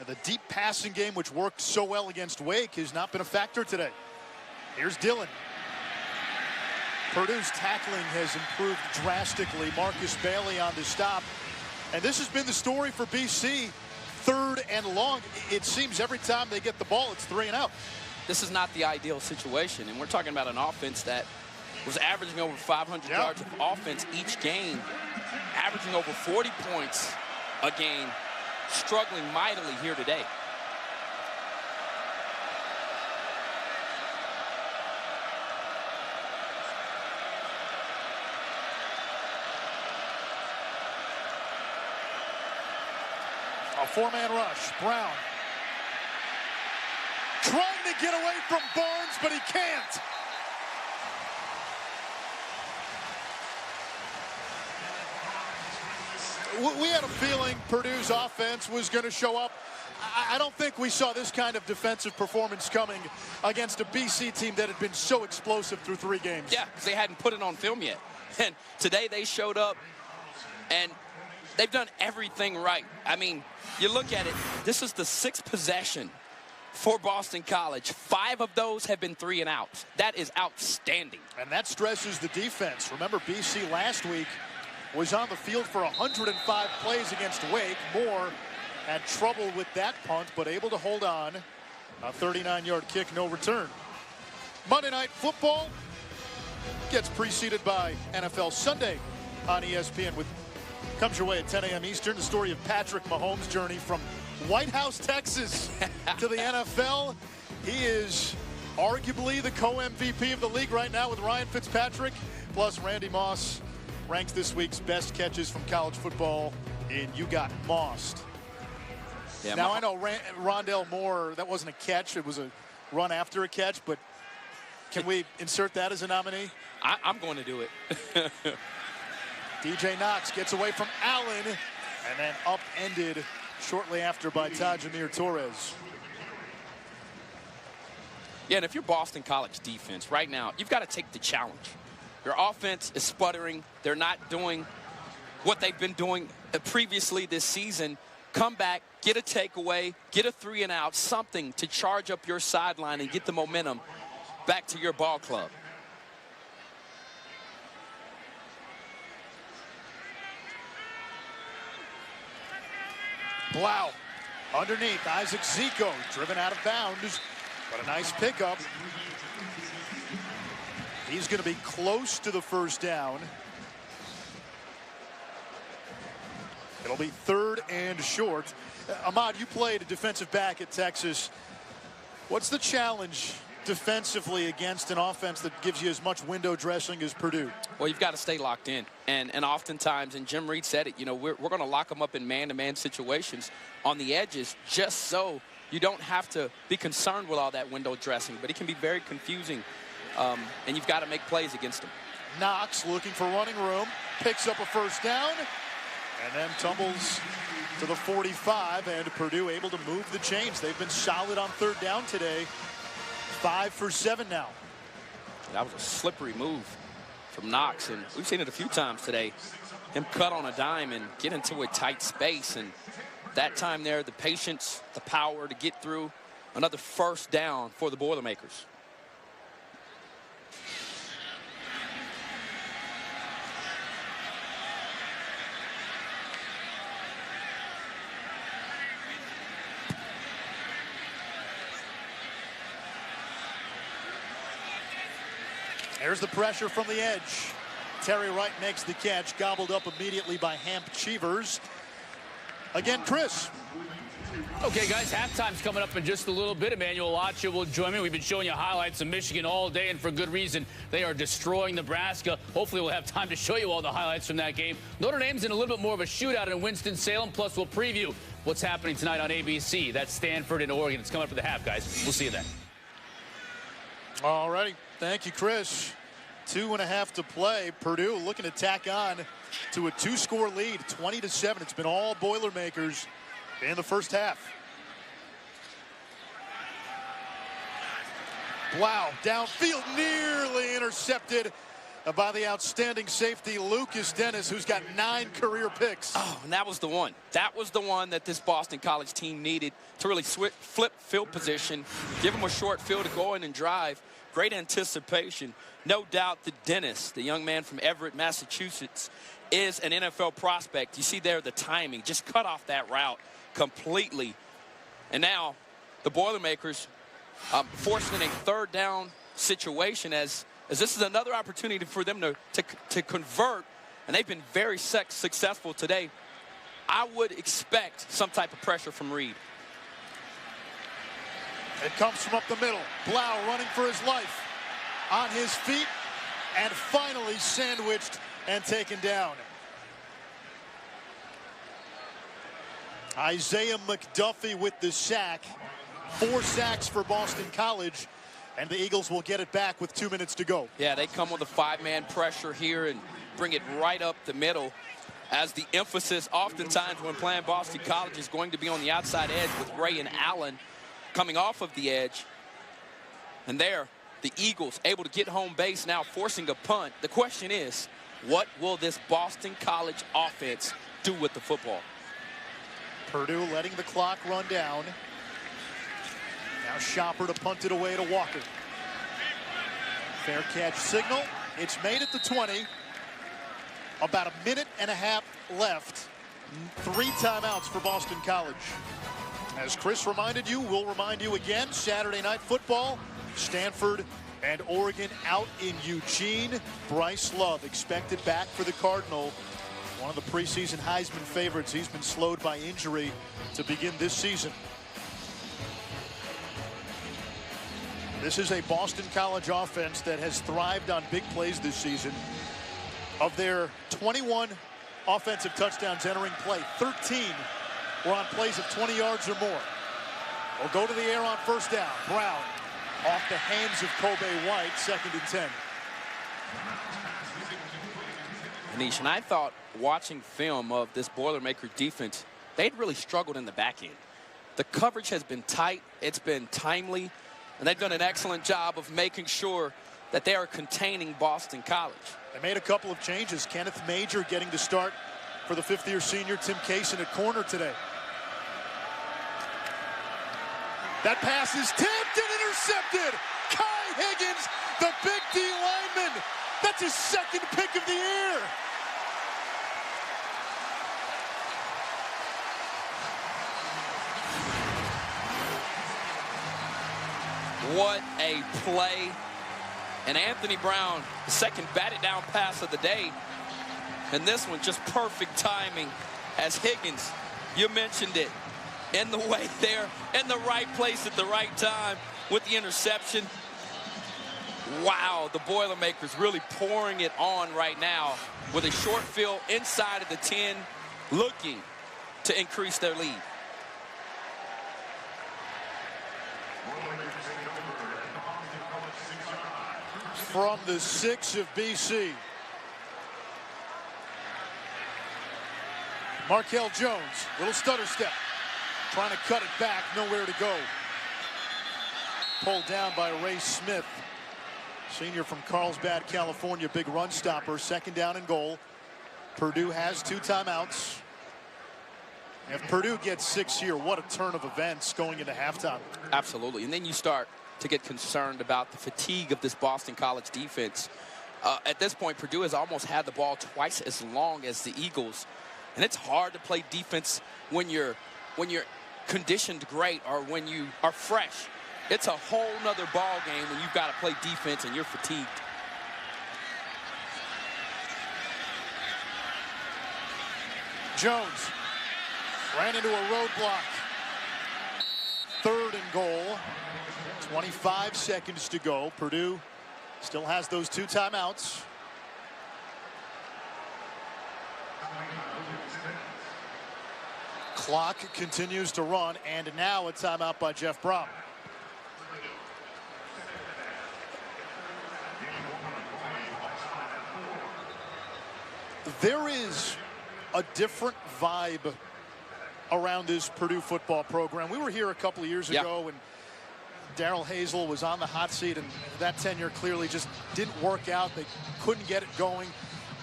And the deep passing game, which worked so well against Wake, has not been a factor today. Here's Dillon. Purdue's tackling has improved drastically. Marcus Bailey on the stop. And this has been the story for BC. 3rd and long. It seems every time they get the ball, it's 3 and out. This is not the ideal situation. And we're talking about an offense that was averaging over 500 yards of offense each game, averaging over 40 points a game. Struggling mightily here today. A 4-man rush. Brown trying to get away from Barnes, but he can't. We had a feeling Purdue's offense was going to show up. I don't think we saw this kind of defensive performance coming against a BC team that had been so explosive through 3 games. Yeah, because they hadn't put it on film yet. And today they showed up, and they've done everything right. I mean, you look at it, this is the 6th possession for Boston College. 5 of those have been 3 and outs. That is outstanding. And that stresses the defense. Remember, BC last week was on the field for 105 plays against Wake. Moore had trouble with that punt, but able to hold on. A 39-yard kick, no return. Monday Night Football gets preceded by NFL Sunday on ESPN. Comes your way at 10 a.m. Eastern. The story of Patrick Mahomes' journey from White House, Texas to the NFL. He is arguably the co-MVP of the league right now with Ryan Fitzpatrick. Plus, Randy Moss ranks this week's best catches from college football in You Got Mossed. Yeah, now, I know Rondell Moore, that wasn't a catch. It was a run after a catch, but can we insert that as a nominee? I'm going to do it. DJ Knox gets away from Allen and then upended shortly after by Tajamir Torres. Yeah, and if you're Boston College defense right now, you've got to take the challenge. Your offense is sputtering. They're not doing what they've been doing previously this season. Come back, get a takeaway, get a 3-and-out, something to charge up your sideline and get the momentum back to your ball club. Blau underneath. Isaac Zico driven out of bounds, but a nice pickup. He's going to be close to the first down. It'll be 3rd and short. Ahmad, you played a defensive back at Texas. What's the challenge defensively against an offense that gives you as much window dressing as Purdue? Well, you've got to stay locked in. And oftentimes, and Jim Reed said it, you know, we're going to lock them up in man-to-man situations on the edges just so you don't have to be concerned with all that window dressing. But it can be very confusing, and you've got to make plays against them. Knox looking for running room, picks up a first down, and then tumbles to the 45, and Purdue able to move the chains. They've been solid on 3rd down today. 5 for 7 now. That was a slippery move from Knox, and we've seen it a few times today. Him cut on a dime and get into a tight space, and that time there, the patience, the power to get through. Another first down for the Boilermakers. There's the pressure from the edge. Terry Wright makes the catch, gobbled up immediately by Hamp Cheevers. Again, Chris. Okay, guys, halftime's coming up in just a little bit. Emmanuel Acha will join me. We've been showing you highlights of Michigan all day, and for good reason. They are destroying Nebraska. Hopefully we'll have time to show you all the highlights from that game. Notre Dame's in a little bit more of a shootout in Winston-Salem, plus we'll preview what's happening tonight on ABC. That's Stanford and Oregon. It's coming up for the half, guys. We'll see you then. All righty. Thank you, Chris. 2.5 to play. Purdue looking to tack on to a 2-score lead, 20-7. It's been all Boilermakers in the first half. Blau downfield, nearly intercepted by the outstanding safety Lucas Dennis, who's got 9 career picks. Oh, and that was the one. That was the one that this Boston College team needed to really flip field position, give them a short field to go in and drive. Great anticipation. No doubt that Dennis, the young man from Everett, Massachusetts, is an NFL prospect. You see there the timing, just cut off that route completely. And now the Boilermakers forced in a 3rd down situation as this is another opportunity for them to convert, and they've been very successful today. I would expect some type of pressure from Reed. It comes from up the middle. Blau running for his life. On his feet, and finally sandwiched and taken down. Isaiah McDuffie with the sack. 4 sacks for Boston College, and the Eagles will get it back with 2 minutes to go. Yeah, they come with a 5-man pressure here and bring it right up the middle, as the emphasis oftentimes when playing Boston College is going to be on the outside edge with Ray and Allen coming off of the edge. And there, the Eagles able to get home base now, forcing a punt. The question is, what will this Boston College offense do with the football? Purdue letting the clock run down. Now Shopper to punt it away to Walker. Fair catch signal. It's made at the 20. About 1.5 minutes left 3 timeouts for Boston College. As Chris reminded you, we'll remind you again, Saturday night football, Stanford and Oregon out in Eugene. Bryce Love expected back for the Cardinal. One of the preseason Heisman favorites. He's been slowed by injury to begin this season. This is a Boston College offense that has thrived on big plays this season. Of their 21 offensive touchdowns entering play, 13 were on plays of 20 yards or more. Or go to the air on first down. Brown off the hands of Kobe White, 2nd and 10. Anish, and I thought watching film of this Boilermaker defense, they'd really struggled in the back end. The coverage has been tight, it's been timely, and they've done an excellent job of making sure that they are containing Boston College. They made a couple of changes. Kenneth Major getting to start for the 5th-year senior Tim Kaysen at corner today. That pass is tipped and intercepted. Kai Higgins, the big D lineman. That's his 2nd pick of the year. What a play. And Anthony Brown, the 2nd batted down pass of the day. And this one just perfect timing as Higgins, you mentioned it, in the way there, in the right place at the right time with the interception. Wow, the Boilermakers really pouring it on right now with a short field inside of the 10, looking to increase their lead. From the 6 of BC. Markel Jones, little stutter step. Trying to cut it back, nowhere to go. Pulled down by Ray Smith. Senior from Carlsbad, California, big run stopper, 2nd down and goal. Purdue has 2 timeouts. If Purdue gets 6 here, what a turn of events going into halftime. Absolutely, and then you start to get concerned about the fatigue of this Boston College defense. At this point, Purdue has almost had the ball twice as long as the Eagles, and it's hard to play defense when you're conditioned great or when you are fresh. It's a whole nother ball game when you've got to play defense and you're fatigued. Jones ran into a roadblock. 3rd and goal. 25 seconds to go. Purdue still has those 2 timeouts. Clock continues to run, and now a timeout by Jeff Brom. There is a different vibe around this Purdue football program. We were here a couple of years ago, and Darrell Hazel was on the hot seat, and that tenure clearly just didn't work out. They couldn't get it going.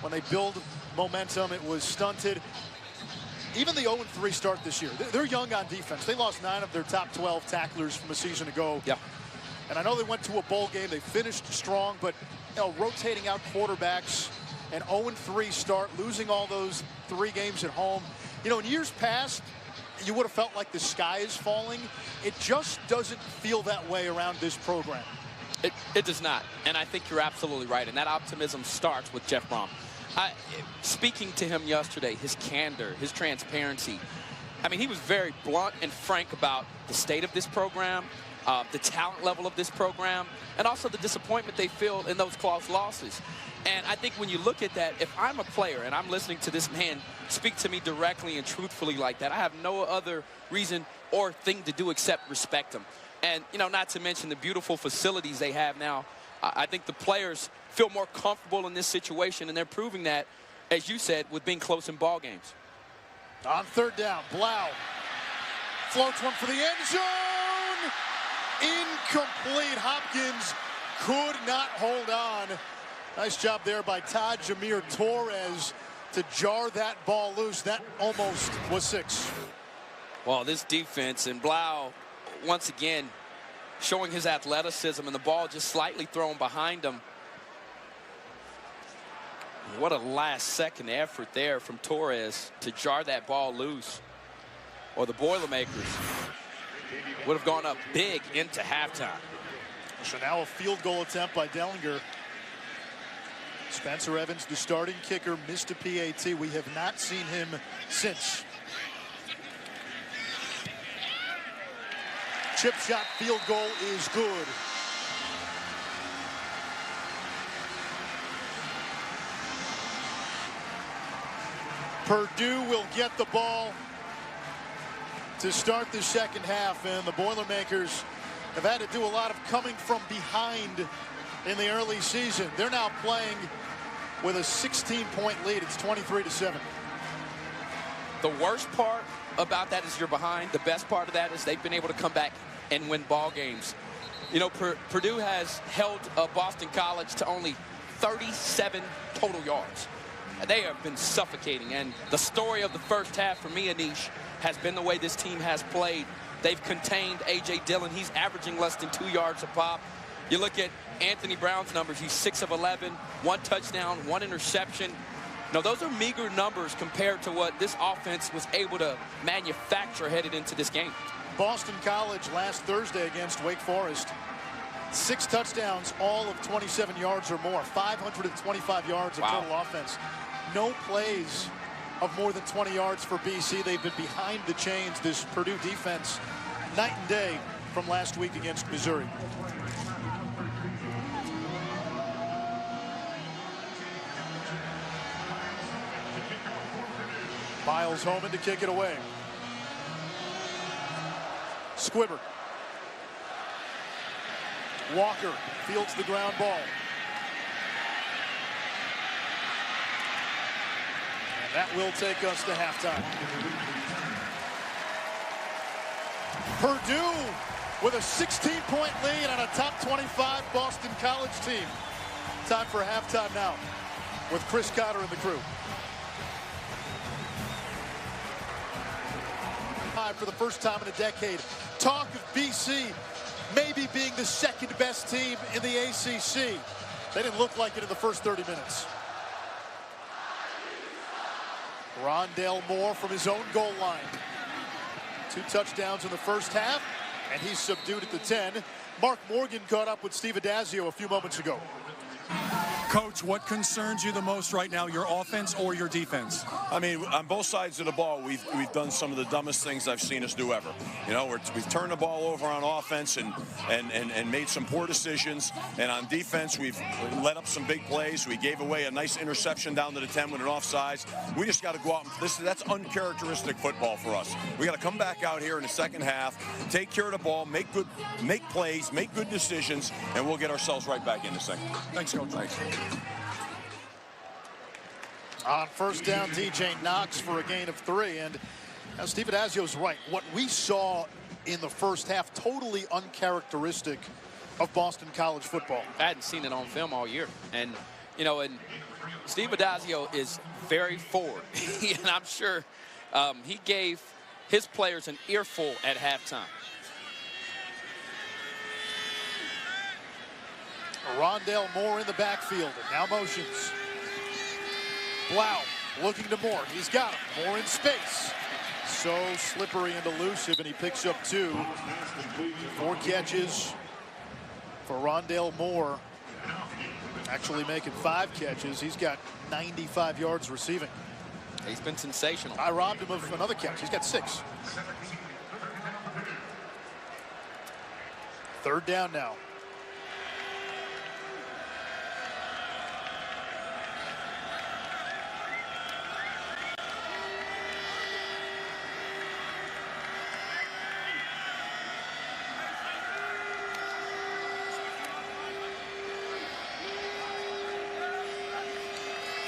When they build momentum, it was stunted. Even the 0-3 start this year, they're young on defense. They lost 9 of their top 12 tacklers from a season ago. Yeah. And I know they went to a bowl game. They finished strong, but rotating out quarterbacks, an 0-3 start, losing all those 3 games at home. In years past, you would have felt like the sky is falling. It just doesn't feel that way around this program. It does not, and I think you're absolutely right, and that optimism starts with Jeff Brom. Speaking to him yesterday, his candor, his transparency, I mean, he was very blunt and frank about the state of this program, the talent level of this program, and also the disappointment they feel in those close losses. And I think when you look at that, if I'm a player and I'm listening to this man speak to me directly and truthfully like that, I have no other reason or thing to do except respect him. And, not to mention the beautiful facilities they have now. I think the players feel more comfortable in this situation, and they're proving that, as you said, with being close in ball games. On 3rd down, Blau floats one for the end zone. Incomplete. Hopkins could not hold on. Nice job there by Todd Jameer Torres to jar that ball loose. That almost was 6. Well, this defense, and Blau, once again, showing his athleticism, and the ball just slightly thrown behind him. What a last-second effort there from Torres to jar that ball loose. Or the Boilermakers would have gone up big into halftime. So now a field goal attempt by Dellinger. Spencer Evans, the starting kicker, missed a PAT. We have not seen him since. Chip shot field goal is good. Purdue will get the ball to start the second half, and the Boilermakers have had to do a lot of coming from behind in the early season. They're now playing with a 16-point lead. It's 23-7. The worst part about that is you're behind. The best part of that is they've been able to come back and win ball games. You know, Purdue has held Boston College to only 37 total yards. They have been suffocating, and the story of the first half for me, Anish, has been the way this team has played. They've contained A.J. Dillon. He's averaging less than 2 yards a pop. You look at Anthony Brown's numbers. He's 6 of 11, 1 touchdown, 1 interception. Now, those are meager numbers compared to what this offense was able to manufacture headed into this game. Boston College last Thursday against Wake Forest. 6 touchdowns, all of 27 yards or more. 525 yards of total offense. No plays of more than 20 yards for BC. They've been behind the chains, this Purdue defense, night and day from last week against Missouri. Miles Homan to kick it away. Squibber. Walker fields the ground ball. And that will take us to halftime. Purdue with a 16-point lead on a top 25 Boston College team. Time for halftime now with Chris Cotter and the crew. For the first time in a decade, talk of BC maybe being the second best team in the ACC. They didn't look like it in the first 30 minutes. Rondale Moore from his own goal line. 2 touchdowns in the first half, and he's subdued at the 10. Mark Morgan caught up with Steve Adazio a few moments ago. Coach, what concerns you the most right now, your offense or your defense? I mean, on both sides of the ball, we've done some of the dumbest things I've seen us do ever. You know, we've turned the ball over on offense and made some poor decisions. And on defense, we've let up some big plays. We gave away a nice interception down to the 10 with an offsides. We just got to go out and that's uncharacteristic football for us. We got to come back out here in the second half, take care of the ball, make plays, make good decisions, and we'll get ourselves right back in the second. Thanks, Coach. Thanks. On first down, DJ Knox for a gain of 3. And now Steve Adazio's right. What we saw in the first half, totally uncharacteristic of Boston College football. I hadn't seen it on film all year. And, you know, and Steve Adazio is very forward. And I'm sure he gave his players an earful at halftime. Rondale Moore in the backfield, and now motions. Blau looking to Moore. He's got him. Moore in space. So slippery and elusive, and he picks up 2. 4 catches for Rondale Moore. Actually making 5 catches. He's got 95 yards receiving. He's been sensational. I robbed him of another catch. He's got 6. Third down now.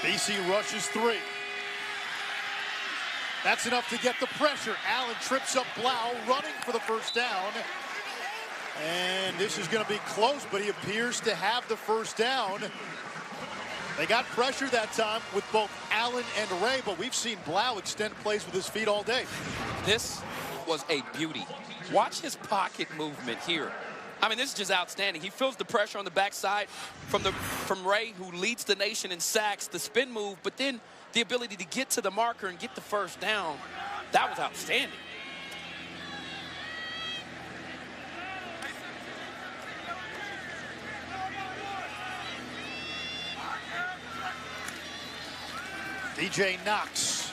BC rushes 3. That's enough to get the pressure. Allen trips up Blau, running for the first down. And this is going to be close, but he appears to have the first down. They got pressure that time with both Allen and Ray, but we've seen Blau extend plays with his feet all day. This was a beauty. Watch his pocket movement here. I mean, this is just outstanding. He feels the pressure on the backside from Ray, who leads the nation in sacks, the spin move, but then the ability to get to the marker and get the first down. That was outstanding. DJ Knox.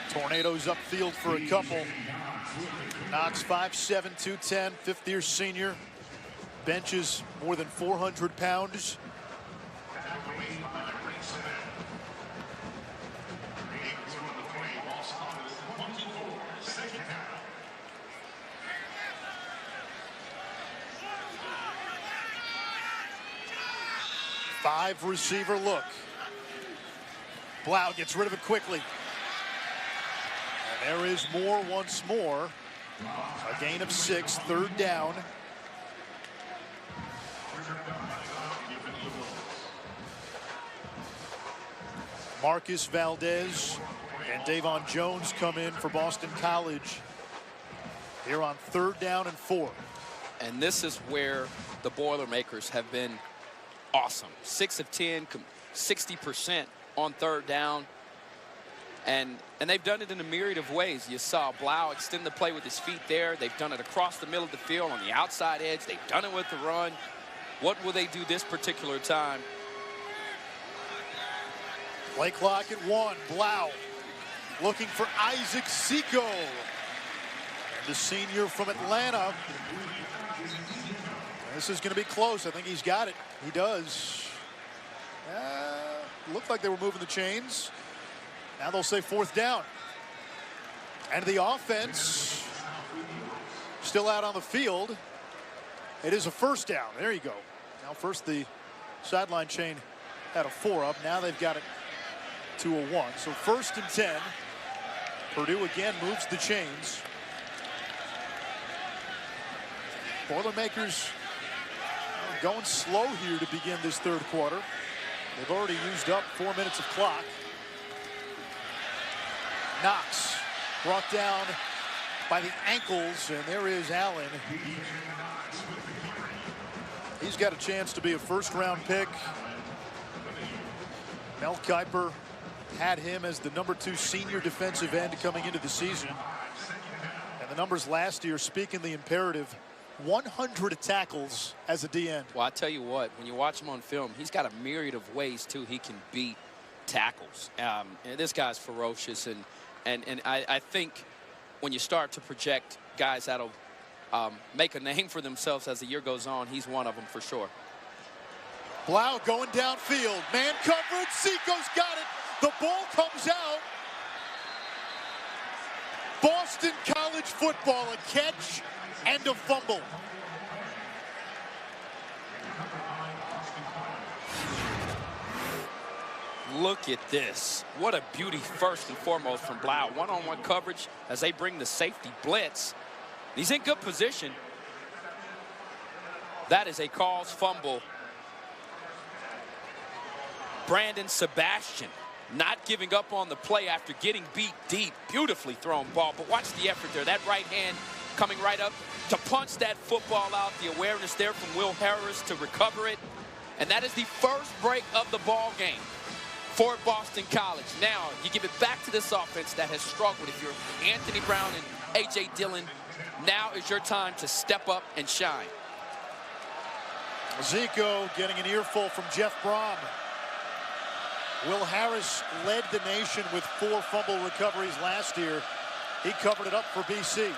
Tornadoes upfield for a couple. Knox 5'7", 210, fifth-year senior. Benches more than 400 pounds. Five receiver look. Blau gets rid of it quickly. And there is Moore once more. A gain of 6, third down. Marcus Valdez and Davon Jones come in for Boston College here on third down and 4. And this is where the Boilermakers have been awesome. 6 of 10, 60% on third down. And they've done it in a myriad of ways. You saw Blau extend the play with his feet there. They've done it across the middle of the field on the outside edge. They've done it with the run. What will they do this particular time? Play clock at 1. Blau looking for Isaac Zico. And the senior from Atlanta. This is going to be close. I think he's got it. He does. Looked like they were moving the chains. Now they'll say fourth down. And the offense still out on the field. It is a first down. There you go. Now first the sideline chain had a 4 up. Now they've got it to a 1. So first and 10. Purdue again moves the chains. Boilermakers going slow here to begin this third quarter. They've already used up 4 minutes of clock. Knox brought down by the ankles, and there is Allen. He's got a chance to be a first-round pick. Mel Kiper had him as the #2 senior defensive end coming into the season. And the numbers last year speak in the imperative. 100 tackles as a D-end. Well, I tell you what, when you watch him on film, he's got a myriad of ways, too, he can beat tackles. And this guy's ferocious, and I think when you start to project guys that'll make a name for themselves as the year goes on, he's one of them for sure. Blau going downfield. Man coverage. Zico's got it. The ball comes out. Boston College football, a catch and a fumble. Look at this. What a beauty first and foremost from Blau. One-on-one coverage as they bring the safety blitz. He's in good position. That is a caused fumble. Brandon Sebastian not giving up on the play after getting beat deep. Beautifully thrown ball, but watch the effort there. That right hand coming right up to punch that football out. The awareness there from Will Harris to recover it. And that is the first break of the ball game for Boston College. Now, you give it back to this offense that has struggled. If you're Anthony Brown and A.J. Dillon, now is your time to step up and shine. Zico getting an earful from Jeff Brom. Will Harris led the nation with 4 fumble recoveries last year. He covered it up for BC.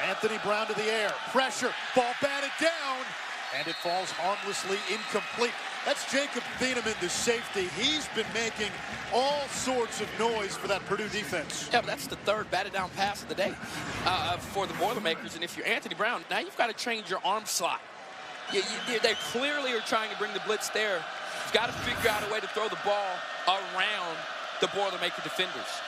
Anthony Brown to the air. Pressure. Ball batted down. And it falls harmlessly incomplete. That's Jacob Thieneman, the safety. He's been making all sorts of noise for that Purdue defense. Yeah, but that's the third batted down pass of the day for the Boilermakers. And if you're Anthony Brown, now you've got to change your arm slot. They clearly are trying to bring the blitz there. You've got to figure out a way to throw the ball around the Boilermaker defenders.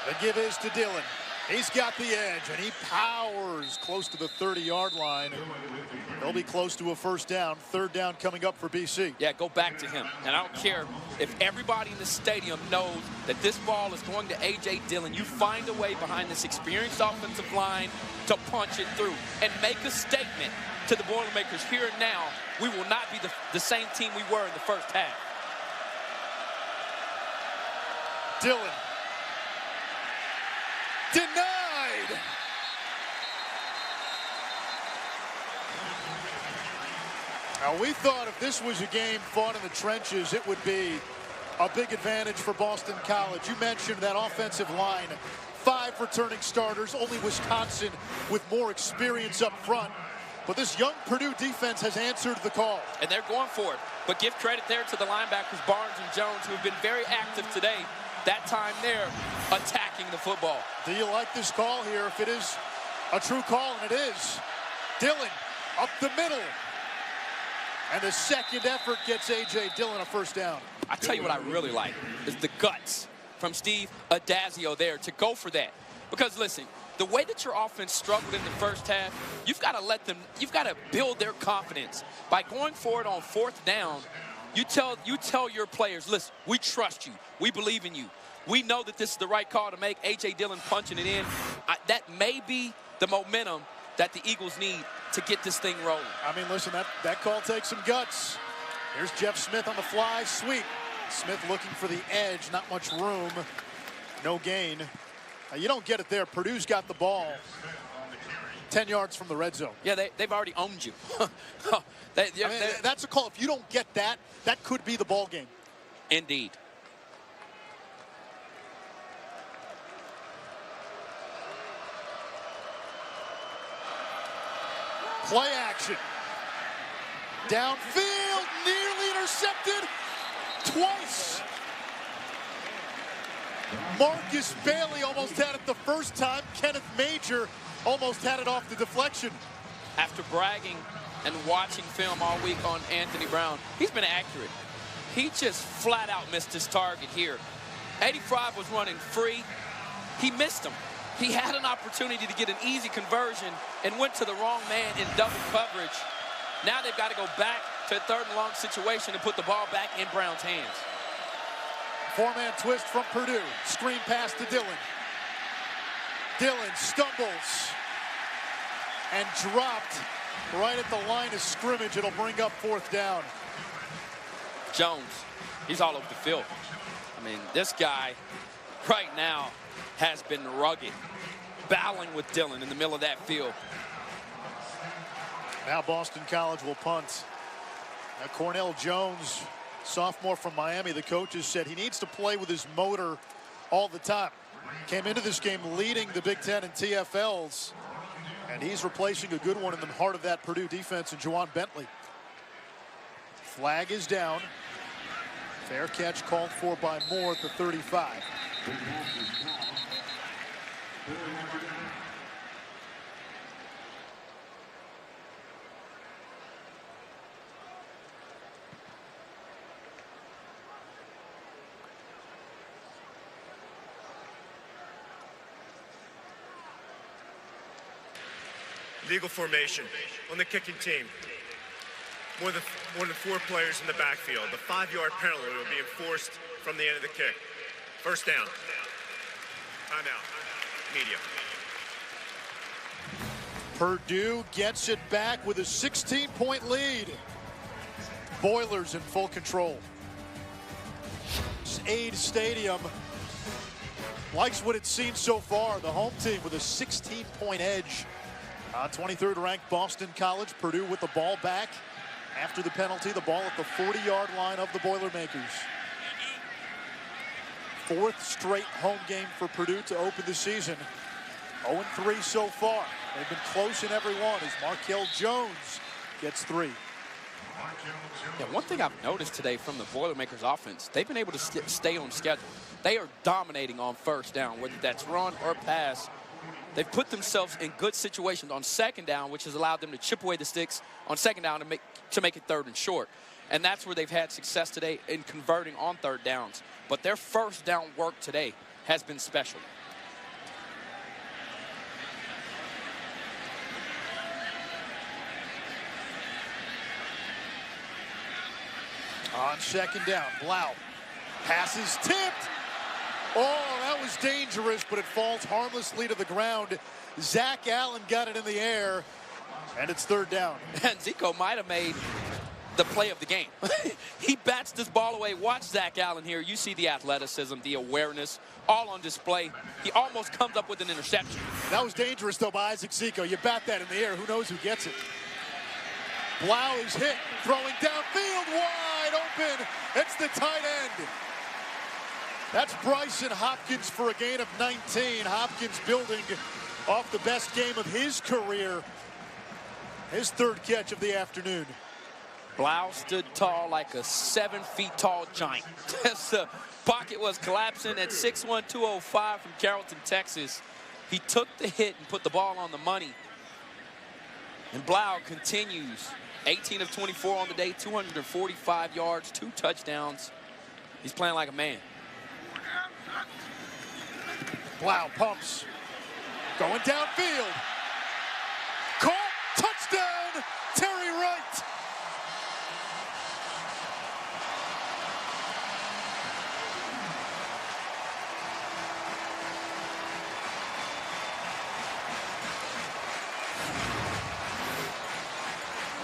The give is to Dillon. He's got the edge, and he powers close to the 30-yard line. He'll be close to a first down. Third down coming up for BC. Yeah, go back to him. And I don't care if everybody in the stadium knows that this ball is going to A.J. Dillon. You find a way behind this experienced offensive line to punch it through and make a statement to the Boilermakers here and now. We will not be the same team we were in the first half. Dillon. Denied. Now, we thought if this was a game fought in the trenches, it would be a big advantage for Boston College. You mentioned that offensive line. 5 returning starters, only Wisconsin with more experience up front. But this young Purdue defense has answered the call. And they're going for it. But give credit there to the linebackers, Barnes and Jones, who have been very active today. That time there, attacking the football. Do you like this call here? If it is a true call, and it is. Dillon up the middle. And the second effort gets A.J. Dillon a first down. I tell you what I really like is the guts from Steve Adazio there to go for that. Because listen, the way that your offense struggled in the first half, you've got to build their confidence. By going for it on fourth down, you tell your players, listen, we trust you. We believe in you. We know that this is the right call to make. A.J. Dillon punching it in. That may be the momentum that the Eagles need to get this thing rolling. I mean, listen, that call takes some guts. Here's Jeff Smith on the fly sweep. Smith looking for the edge, not much room. No gain. You don't get it there. Purdue's got the ball 10 yards from the red zone. Yeah, they've already owned you. That's a call. If you don't get that, that could be the ball game. Indeed. Play action. Downfield, nearly intercepted twice. Marcus Bailey almost had it the first time. Kenneth Major almost had it off the deflection. After bragging and watching film all week on Anthony Brown, he's been accurate. He just flat out missed his target here. 85 was running free. He missed him. He had an opportunity to get an easy conversion and went to the wrong man in double coverage. Now they've got to go back to a third and long situation and put the ball back in Brown's hands. Four-man twist from Purdue. Screen pass to Dillon. Dillon stumbles and dropped right at the line of scrimmage. It'll bring up fourth down. Jones, he's all over the field. I mean, this guy right now has been rugged, battling with Dillon in the middle of that field. Now Boston College will punt. Now Cornell Jones, sophomore from Miami, the coaches said he needs to play with his motor all the time. Came into this game leading the Big Ten in TFLs, and he's replacing a good one in the heart of that Purdue defense in Juwan Bentley. Flag is down. Fair catch called for by Moore at the 35. Legal formation on the kicking team. More than 4 players in the backfield. The 5-yard penalty will be enforced from the end of the kick. First down. Timeout. Media. Purdue gets it back with a 16-point lead. Boilers in full control. Aid Stadium likes what it's seen so far. The home team with a 16-point edge. 23rd ranked Boston College. Purdue with the ball back after the penalty. The ball at the 40-yard line of the Boilermakers. 4th straight home game for Purdue to open the season. 0-3 so far. They've been close in every one as Markel Jones gets 3. Yeah, one thing I've noticed today from the Boilermakers offense, they've been able to stay on schedule. They are dominating on first down, whether that's run or pass. They've put themselves in good situations on second down, which has allowed them to chip away the sticks on second down to make it third and short. And that's where they've had success today in converting on third downs. But their first down work today has been special. On second down, Blau. Pass is tipped. Oh, that was dangerous, but it falls harmlessly to the ground. Zach Allen got it in the air, and it's third down. And Zico might have made the play of the game. He bats this ball away. Watch Zach Allen here. You see the athleticism, the awareness, all on display. He almost comes up with an interception. That was dangerous, though, by Isaac Zico. You bat that in the air. Who knows who gets it? Blau is hit, throwing downfield, wide open. It's the tight end. That's Bryson Hopkins for a gain of 19. Hopkins building off the best game of his career. His third catch of the afternoon. Blau stood tall like a 7 feet tall giant. The pocket was collapsing at 6'1", 205 from Carrollton, Texas. He took the hit and put the ball on the money. And Blau continues. 18 of 24 on the day, 245 yards, 2 touchdowns. He's playing like a man. Blau pumps. Going downfield. Caught. Touchdown. Terry Wright.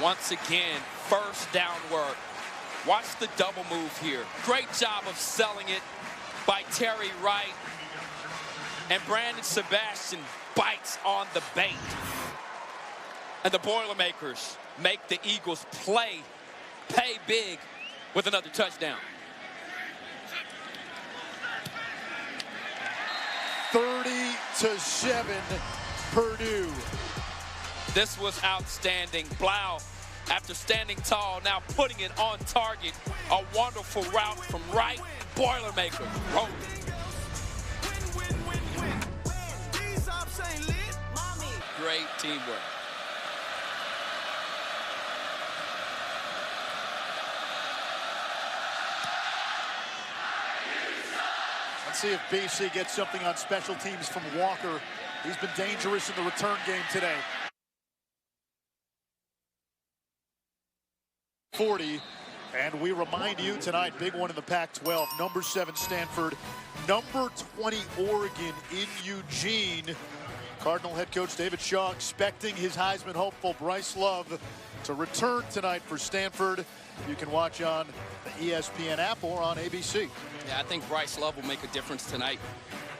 Once again, first down work. Watch the double move here. Great job of selling it by Terry Wright. And Brandon Sebastian bites on the bait. And the Boilermakers make the Eagles pay big with another touchdown. 30-7, Purdue. This was outstanding. Blau, after standing tall, now putting it on target. A wonderful route from Wright. Boilermakers rolling. Great teamwork. Let's see if BC gets something on special teams from Walker. He's been dangerous in the return game today. 40, and we remind you tonight, big one in the Pac-12, number 7 Stanford, number 20 Oregon in Eugene. Cardinal head coach David Shaw expecting his Heisman hopeful Bryce Love to return tonight for Stanford. You can watch on the ESPN app or on ABC. Yeah, I think Bryce Love will make a difference tonight.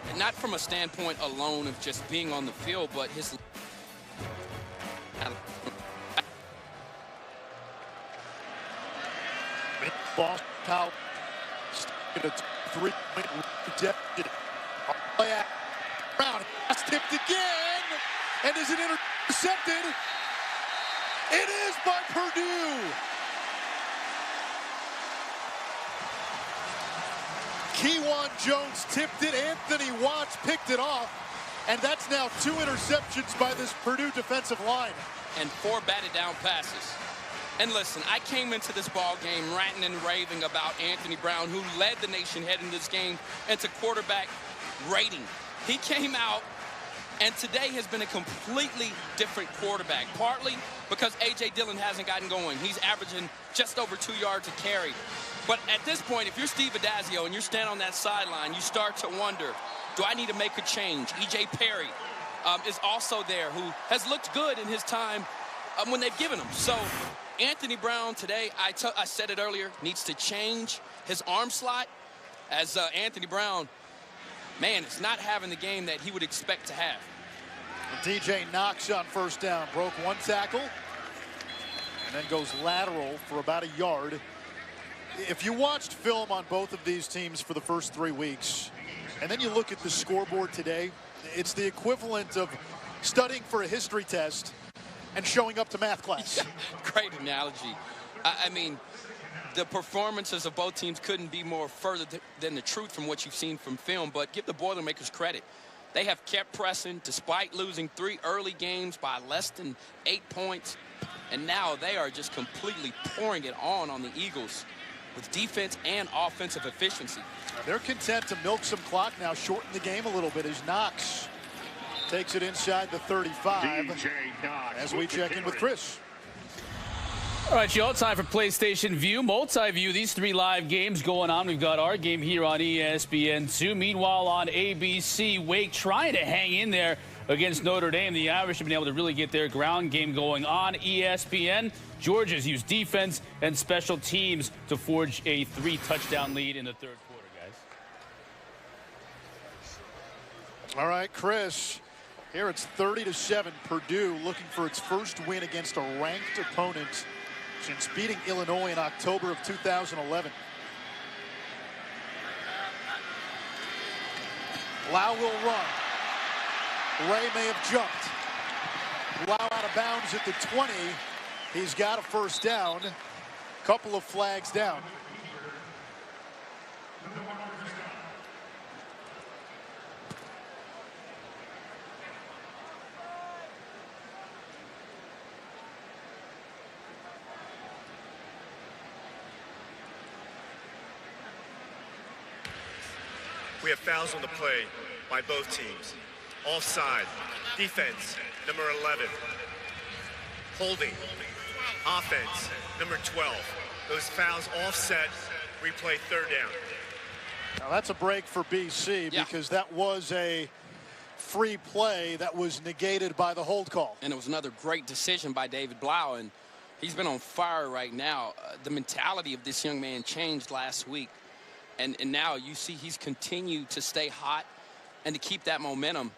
And not from a standpoint alone of just being on the field, but his... Boston College at a 3-point rejected. Brown has tipped again, and is it intercepted? It is by Purdue. Kewan Jones tipped it. Anthony Watts picked it off, and that's now 2 interceptions by this Purdue defensive line. And 4 batted down passes. And listen, I came into this ball game ranting and raving about Anthony Brown, who led the nation heading this game into quarterback rating. He came out, and today has been a completely different quarterback, partly because A.J. Dillon hasn't gotten going. He's averaging just over 2 yards a carry. But at this point, if you're Steve Addazio and you're standing on that sideline, you start to wonder, do I need to make a change? E.J. Perry is also there, who has looked good in his time when they've given him. So Anthony Brown today, I said it earlier, needs to change his arm slot, as Anthony Brown, man, is not having the game that he would expect to have. DJ Knox on first down, broke 1 tackle, and then goes lateral for about a yard. If you watched film on both of these teams for the first 3 weeks, and then you look at the scoreboard today, it's the equivalent of studying for a history test and showing up to math class. Great analogy. I mean, the performances of both teams couldn't be more further than the truth from what you've seen from film, but give the Boilermakers credit. They have kept pressing despite losing 3 early games by less than 8 points, and now they are just completely pouring it on the Eagles with defense and offensive efficiency. They're content to milk some clock now, shorten the game a little bit as Knox takes it inside the 35 as we check in with Chris. All right, y'all, time for PlayStation View, Multi-View. These 3 live games going on. We've got our game here on ESPN2. Meanwhile, on ABC, Wake trying to hang in there against Notre Dame. The Irish have been able to really get their ground game going on ESPN. Georgia's used defense and special teams to forge a 3-touchdown lead in the 3rd quarter, guys. All right, Chris. Here it's 30-7. Purdue looking for its first win against a ranked opponent since beating Illinois in October of 2011. Blau will run. Ray may have jumped. Blau out of bounds at the 20. He's got a first down. Couple of flags down. We have fouls on the play by both teams. Offside. Defense, number 11. Holding. Offense, number 12. Those fouls offset. Replay 3rd down. Now that's a break for BC because that was a free play that was negated by the hold call. And it was another great decision by David Blau, and he's been on fire right now. The mentality of this young man changed last week. And now you see he's continued to stay hot and to keep that momentum.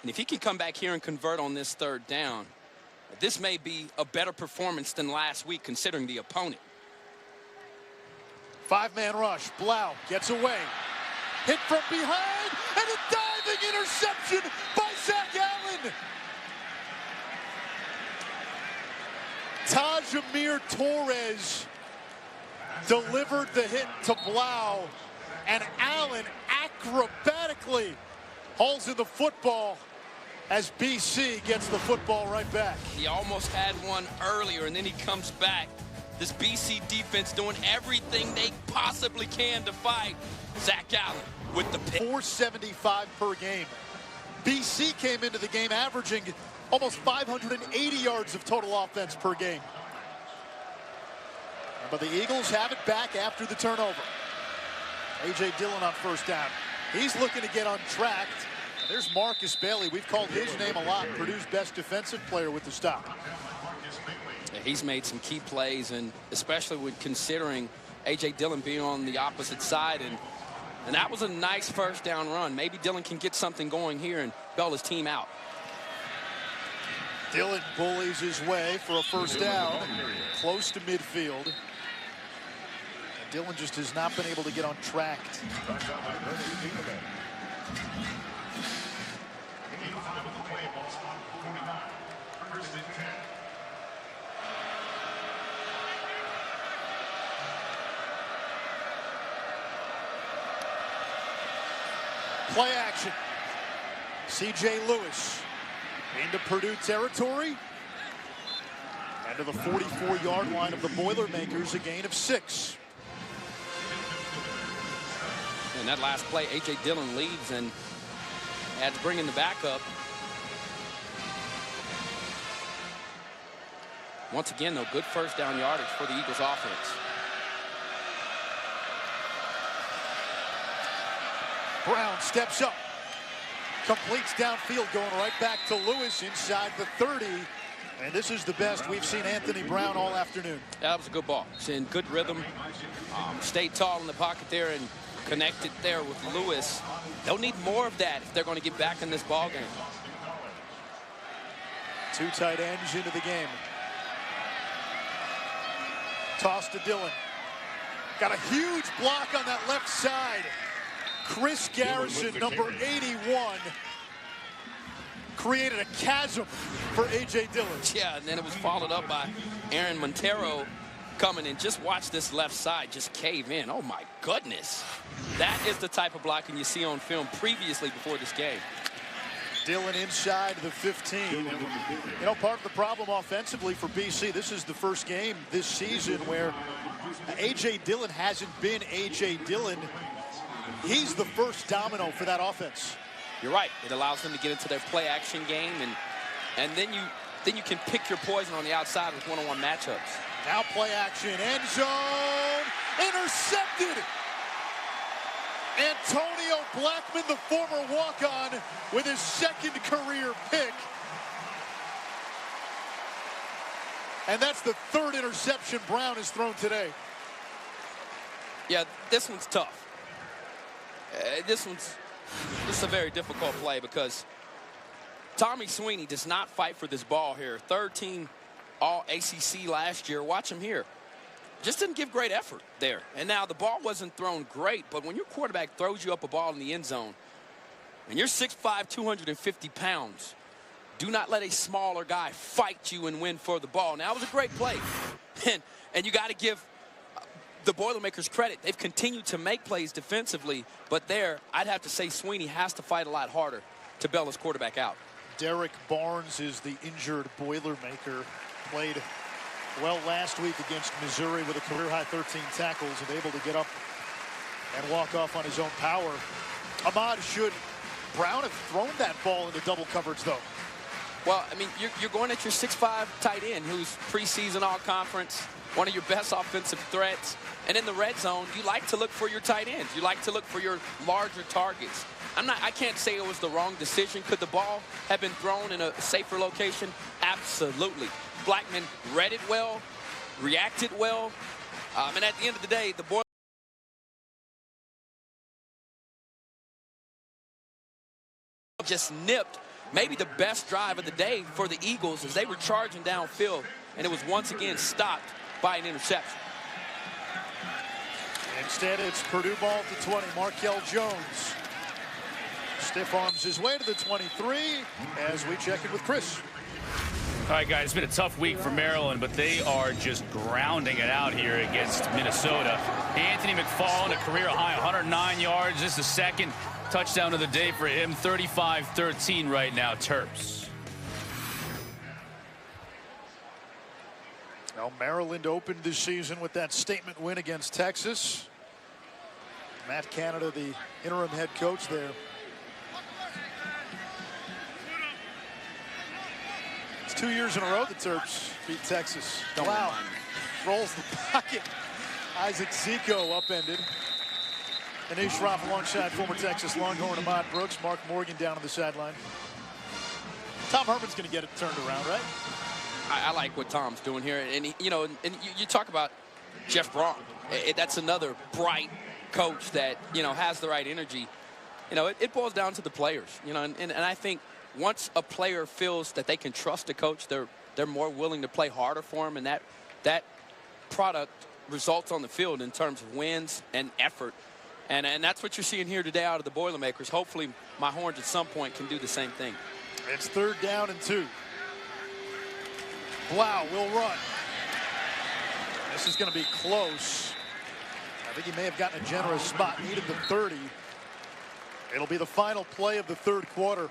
And if he can come back here and convert on this 3rd down, this may be a better performance than last week considering the opponent. 5-man rush. Blau gets away. Hit from behind and a diving interception by Zach Allen. Tajamir Torres delivered the hit to Blau, and Allen acrobatically hauls in the football as BC gets the football right back. He almost had one earlier, and then he comes back. This BC defense doing everything they possibly can to fight Zach Allen with the pick. 475 per game. BC came into the game averaging almost 580 yards of total offense per game. But the Eagles have it back after the turnover. A.J. Dillon on first down. He's looking to get on track. There's Marcus Bailey. We've called his name a lot. Purdue's best defensive player with the stop. Yeah, he's made some key plays, and especially with considering A.J. Dillon being on the opposite side. And that was a nice first down run. Maybe Dillon can get something going here and bail his team out. Dillon bullies his way for a first down, close to midfield. Dillon just has not been able to get on track. Play action. C.J. Lewis into Purdue territory. And to the 44-yard line of the Boilermakers, a gain of 6. And that last play, A.J. Dillon leads and had to bring in the backup. Once again, though, good first down yardage for the Eagles offense. Brown steps up. Completes downfield, going right back to Lewis inside the 30. And this is the best we've seen Anthony Brown all afternoon. That was a good ball. It's in good rhythm. Stayed tall in the pocket there and connected there with Lewis. They'll need more of that if they're going to get back in this ball game. 2 tight ends into the game. Toss to Dillon. Got a huge block on that left side. Chris Garrison, number 81, created a chasm for A.J. Dillon. Yeah, and then it was followed up by Aaron Montero coming in. Just watch this left side just cave in. Oh, my goodness. That is the type of blocking you see on film previously before this game. Dillon inside the 15. You know, part of the problem offensively for BC, this is the first game this season where A.J. Dillon hasn't been A.J. Dillon. He's the first domino for that offense. You're right. It allows them to get into their play action game, and then then you can pick your poison on the outside with one-on-one matchups. Now play action, end zone, intercepted. Antonio Blackman, the former walk-on, with his second career pick. And that's the third interception Brown has thrown today. Yeah, this one's tough. This is a very difficult play because Tommy Sweeney does not fight for this ball here. Third team All ACC last year. Watch him here. Just didn't give great effort there. And now the ball wasn't thrown great, but when your quarterback throws you up a ball in the end zone and you're 6'5", 250 pounds, do not let a smaller guy fight you and win for the ball. Now, it was a great play. And you got to give the Boilermakers credit. They've continued to make plays defensively, but there, I'd have to say Sweeney has to fight a lot harder to bail his quarterback out. Derek Barnes is the injured Boilermaker. Played well last week against Missouri with a career-high 13 tackles and able to get up and walk off on his own power. Ahmad, should Brown have thrown that ball into double coverage, though? Well, I mean, you're going at your 6'5" tight end who's preseason all-conference, one of your best offensive threats. And in the red zone, you like to look for your tight ends. You like to look for your larger targets. I can't say it was the wrong decision. Could the ball have been thrown in a safer location? Absolutely. Blackman read it well, reacted well. And at the end of the day, the boy just nipped maybe the best drive of the day for the Eagles as they were charging downfield, and it was once again stopped by an interception. Instead, it's Purdue ball to 20. Markel Jones stiff arms his way to the 23 as we check in with Chris. All right, guys, it's been a tough week for Maryland, but they are just grounding it out here against Minnesota. Anthony McFarland, a career-high 109 yards. This is the second touchdown of the day for him. 35-13 right now, Terps. Now, Maryland opened this season with that statement win against Texas. Matt Canada, the interim head coach there. It's 2 years in a row the Terps beat Texas. Wow. Rolls the pocket. Isaac Zico upended. Anish Roth alongside former Texas Longhorn Ahmad Brooks. Mark Morgan down on the sideline. Tom Herman's going to get it turned around, right? I like what Tom's doing here. And, you talk about Jeff Braun. That's another bright coach that, has the right energy. It boils down to the players, and I think once a player feels that they can trust a coach, they're more willing to play harder for him, and that product results on the field in terms of wins and effort. And that's what you're seeing here today out of the Boilermakers. Hopefully my Horns at some point can do the same thing. It's 3rd down and 2. Blau will run. This is going to be close. I think he may have gotten a generous spot. Needed the 30. It'll be the final play of the 3rd quarter.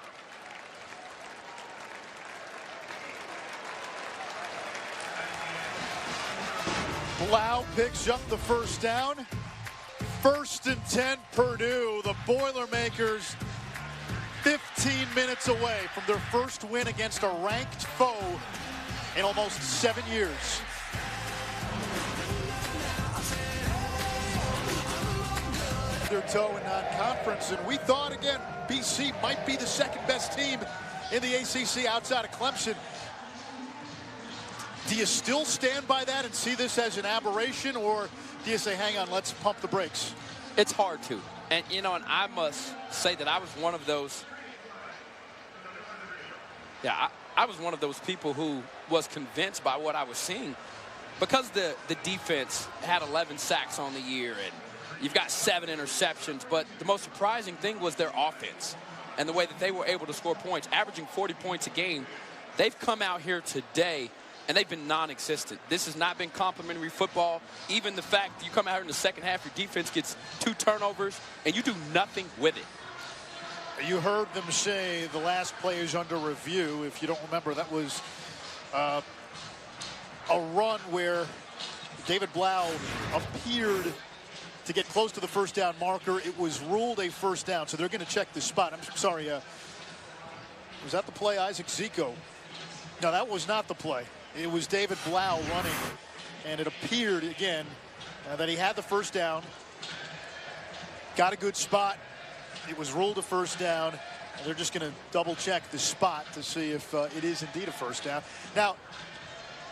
Blau picks up the 1st down. 1st and 10 Purdue. The Boilermakers 15 minutes away from their first win against a ranked foe in almost 7 years. Their toe in non-conference, and we thought again BC might be the 2nd best team in the ACC outside of Clemson. Do you still stand by that and see this as an aberration, or do you say, hang on, let's pump the brakes? It's hard to. And, and I must say that I was one of those. Yeah, I was one of those people who was convinced by what I was seeing, because the defense had 11 sacks on the year and you've got 7 interceptions. But the most surprising thing was their offense and the way that they were able to score points, averaging 40 points a game. They've come out here today and they've been non-existent. This has not been complimentary football. Even the fact that you come out here in the second half, your defense gets 2 turnovers, and you do nothing with it. You heard them say the last play is under review. If you don't remember, that was a run where David Blau appeared to get close to the 1st down marker. It was ruled a 1st down, so they're going to check the spot. I'm sorry. Was that the play, Isaac Zico? No, that was not the play. It was David Blau running, and it appeared again that he had the first down, got a good spot. It was ruled a first down, and they're just going to double check the spot to see if it is indeed a first down. Now,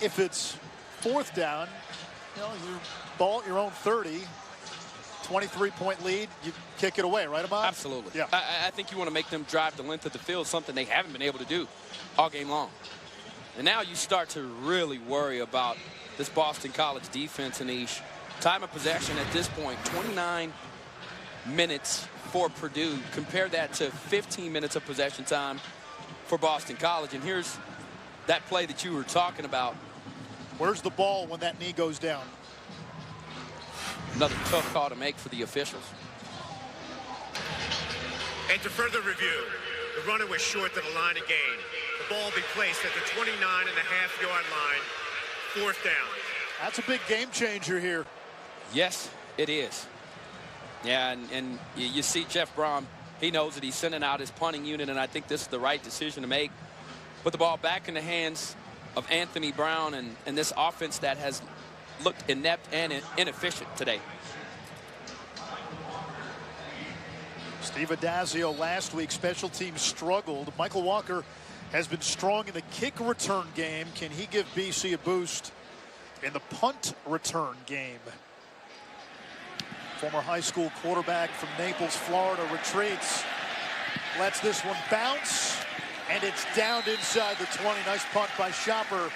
if it's fourth down, you know, you ball at your own 30, 23-point lead, you kick it away, right, Ahmad? Absolutely. Yeah. I think you want to make them drive the length of the field, something they haven't been able to do all game long. And now you start to really worry about this Boston College defense, Anish. Time of possession at this point, 29 minutes for Purdue. Compare that to 15 minutes of possession time for Boston College. And here's that play that you were talking about. Where's the ball when that knee goes down? Another tough call to make for the officials. And to further review, the runner was short to the line of gain. The ball will be placed at the 29.5-yard line, fourth down. That's a big game changer here. Yes, it is. Yeah, and you see Jeff Brom, he knows that he's sending out his punting unit, and I think this is the right decision to make. Put the ball back in the hands of Anthony Brown and this offense that has looked inept and inefficient today. Steve Addazio last week, special teams struggled. Michael Walker has been strong in the kick return game. Can he give BC a boost in the punt return game? Former high school quarterback from Naples, Florida, retreats. Lets this one bounce, and it's down inside the 20. Nice punt by Shopper.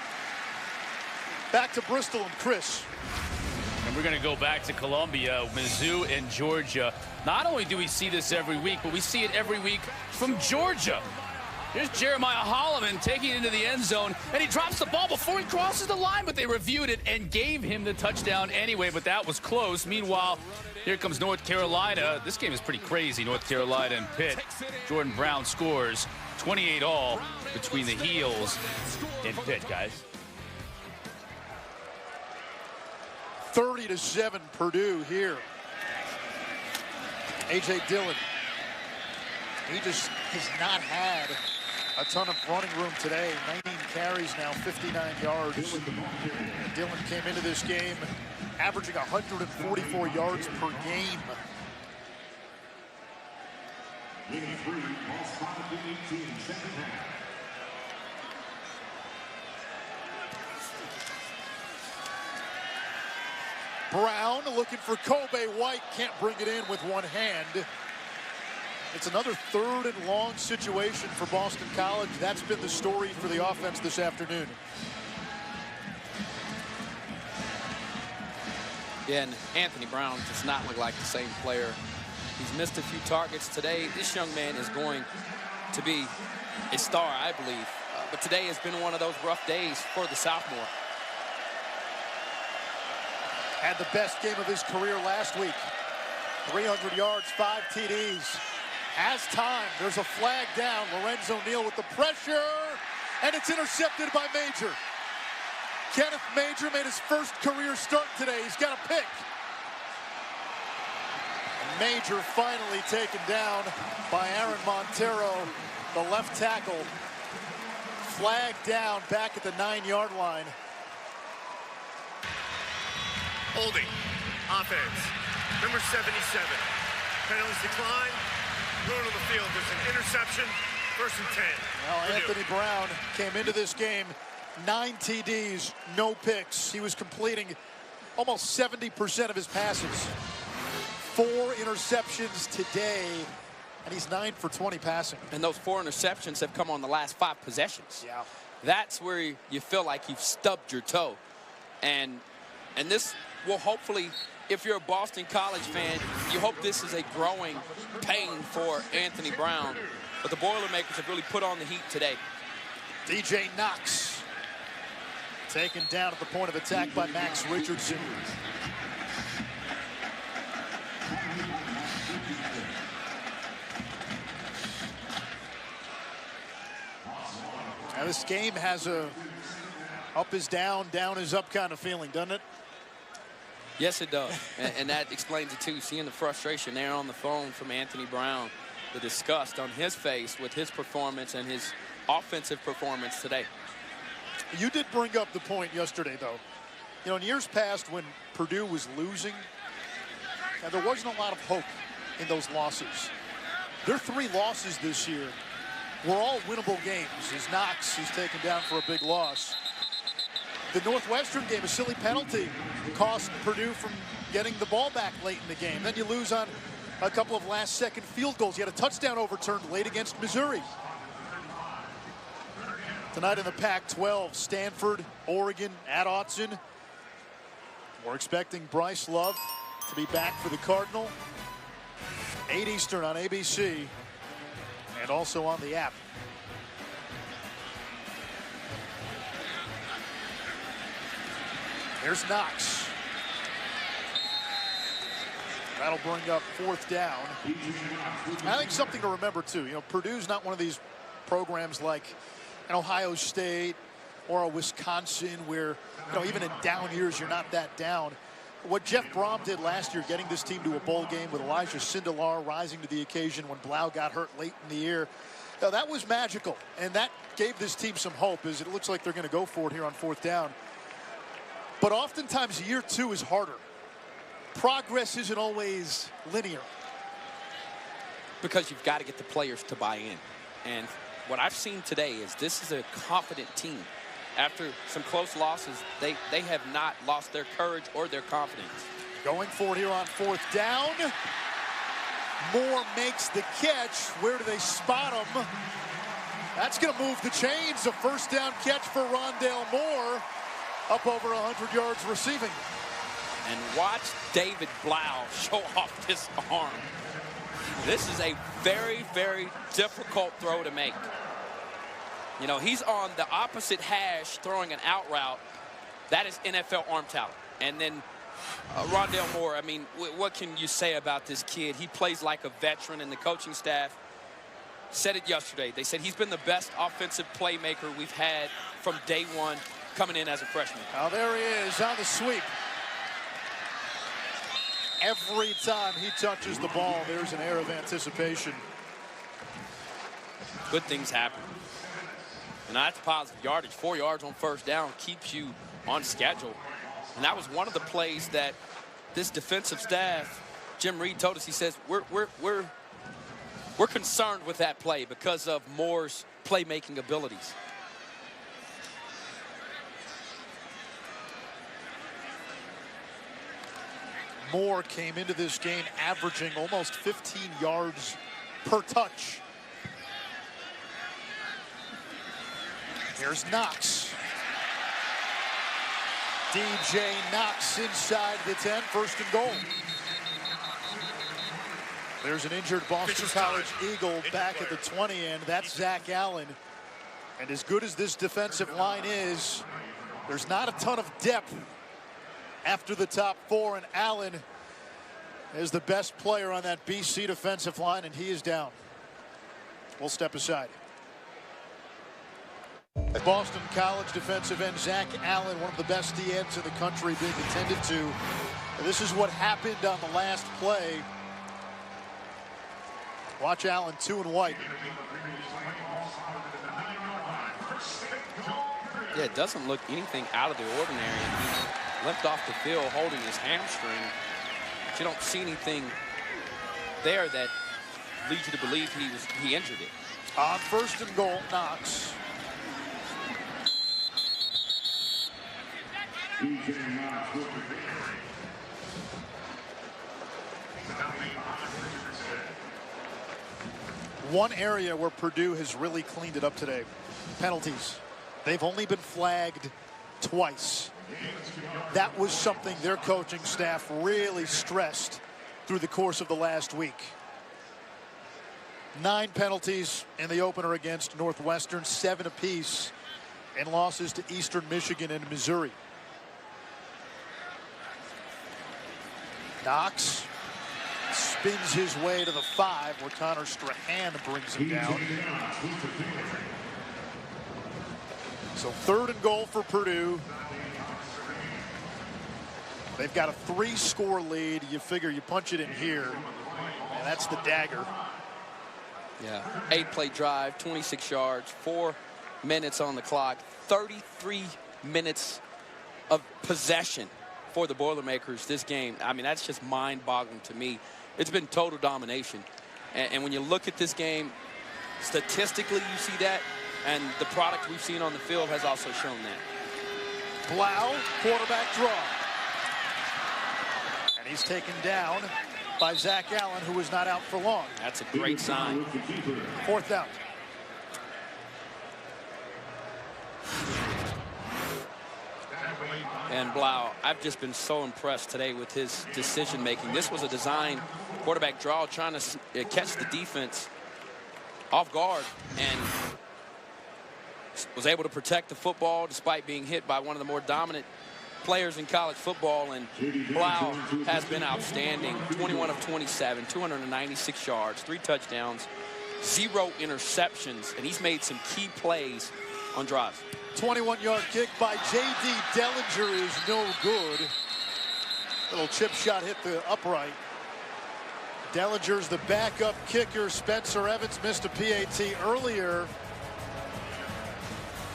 Back to Bristol and Chris. And we're going to go back to Columbia, Mizzou, and Georgia. Not only do we see this every week, but we see it every week from Georgia. Here's Jeremiah Holloman taking it into the end zone, and he drops the ball before he crosses the line, but they reviewed it and gave him the touchdown anyway, but that was close. Meanwhile, here comes North Carolina. This game is pretty crazy, North Carolina and Pitt. Jordan Brown scores 28-all between the Heels and Pitt, guys. 30-7 Purdue here. A.J. Dillon. He just has not had a ton of running room today. 19 carries now, 59 yards. Dillon came into this game averaging 144 yards per game. Brown looking for Kobe White, can't bring it in with one hand. It's another 3rd and long situation for Boston College. That's been the story for the offense this afternoon. Yeah, and Anthony Brown does not look like the same player. He's missed a few targets today. This young man is going to be a star, I believe. But today has been one of those rough days for the sophomore. Had the best game of his career last week. 300 yards, 5 TDs. As time, there's a flag down. Lorenzo Neal with the pressure, and it's intercepted by Major. Kenneth Major made his first career start today. He's got a pick. Major finally taken down by Aaron Montero, the left tackle. Flag down back at the 9-yard line. Holding. Offense. Number 77. Penalties decline. Run on the field. There's an interception. 1st and 10. Well, Anthony Brown came into this game 9 TDs, no picks. He was completing almost 70% of his passes. 4 interceptions today, and he's 9 for 20 passing. And those 4 interceptions have come on the last 5 possessions. Yeah. That's where you feel like you've stubbed your toe. And this will hopefully, if you're a Boston College fan, you hope this is a growing pain for Anthony Brown. But the Boilermakers have really put on the heat today. DJ Knox taken down at the point of attack by Max Richardson. Now this game has a up is down, down is up kind of feeling, doesn't it? Yes, it does. and that explains it, too. Seeing the frustration there on the phone from Anthony Brown, the disgust on his face with his performance and his offensive performance today. You did bring up the point yesterday, though. You know, in years past when Purdue was losing, there wasn't a lot of hope in those losses. Their 3 losses this year were all winnable games as Knox is taken down for a big loss. The Northwestern game, a silly penalty, cost Purdue from getting the ball back late in the game. Then you lose on a couple of last-second field goals. You had a touchdown overturned late against Missouri. Tonight in the Pac-12, Stanford, Oregon at Autzen. We're expecting Bryce Love to be back for the Cardinal. 8 Eastern on ABC and also on the app. Here's Knox. That'll bring up 4th down. I think something to remember too. You know, Purdue's not one of these programs like an Ohio State or a Wisconsin where, you know, even in down years you're not that down. What Jeff Brom did last year, getting this team to a bowl game with Elijah Sindelar rising to the occasion when Blau got hurt late in the year, that was magical, and that gave this team some hope as it looks like they're going to go for it here on 4th down. But oftentimes year 2 is harder. Progress isn't always linear. Because you've got to get the players to buy in. And what I've seen today is this is a confident team. After some close losses, they have not lost their courage or their confidence. Going for it here on 4th down. Moore makes the catch. Where do they spot him? That's going to move the chains. A 1st down catch for Rondale Moore. Up over 100 yards receiving. And watch David Blau show off this arm. This is a very, very difficult throw to make. You know, he's on the opposite hash throwing an out route. That is NFL arm talent. And then Rondale Moore, I mean, what can you say about this kid? He plays like a veteran, and the coaching staff said it yesterday. They said he's been the best offensive playmaker we've had from day one coming in as a freshman. Now there he is on the sweep. Every time he touches the ball, there's an air of anticipation. Good things happen. And that's positive yardage. 4 yards on 1st down keeps you on schedule. And that was one of the plays that this defensive staff, Jim Reed told us, he says, we're concerned with that play because of Moore's playmaking abilities. Moore came into this game averaging almost 15 yards per touch. Here's Knox. DJ Knox inside the 10, 1st and goal. There's an injured Boston College Eagle back at the 20, and that's Zach Allen. And as good as this defensive line is, there's not a ton of depth after the top 4, and Allen is the best player on that BC defensive line, and he is down. We'll step aside. Boston College defensive end Zach Allen, one of the best DNs in the country, being attended to. And this is what happened on the last play. Watch Allen, 2 and white. Yeah, it doesn't look anything out of the ordinary. He limped off the field holding his hamstring. But you don't see anything there that leads you to believe he injured it. On 1st and goal, Knox. One area where Purdue has really cleaned it up today, penalties. They've only been flagged twice. That was something their coaching staff really stressed through the course of the last week. 9 penalties in the opener against Northwestern, 7 apiece in losses to Eastern Michigan and Missouri. Knox spins his way to the 5 where Connor Strahan brings him down. So 3rd and goal for Purdue. They've got a 3-score lead. You figure you punch it in here, and that's the dagger. Yeah, 8-play drive, 26 yards, 4 minutes on the clock, 33 minutes of possession for the Boilermakers this game. I mean, that's just mind-boggling to me. It's been total domination. And when you look at this game, statistically you see that, and the product we've seen on the field has also shown that. Blau, quarterback draw. And he's taken down by Zach Allen, who was not out for long. That's a great sign. 4th down. And Blau, I've just been so impressed today with his decision making. This was a design quarterback draw, trying to catch the defense off guard, and was able to protect the football despite being hit by one of the more dominant players in college football. And Blau has been outstanding. 21 of 27, 296 yards, 3 touchdowns, 0 interceptions, and he's made some key plays on drives. 21-yard kick by J.D. Dellinger is no good. Little chip shot hit the upright. Dellinger's the backup kicker. Spencer Evans missed a PAT earlier.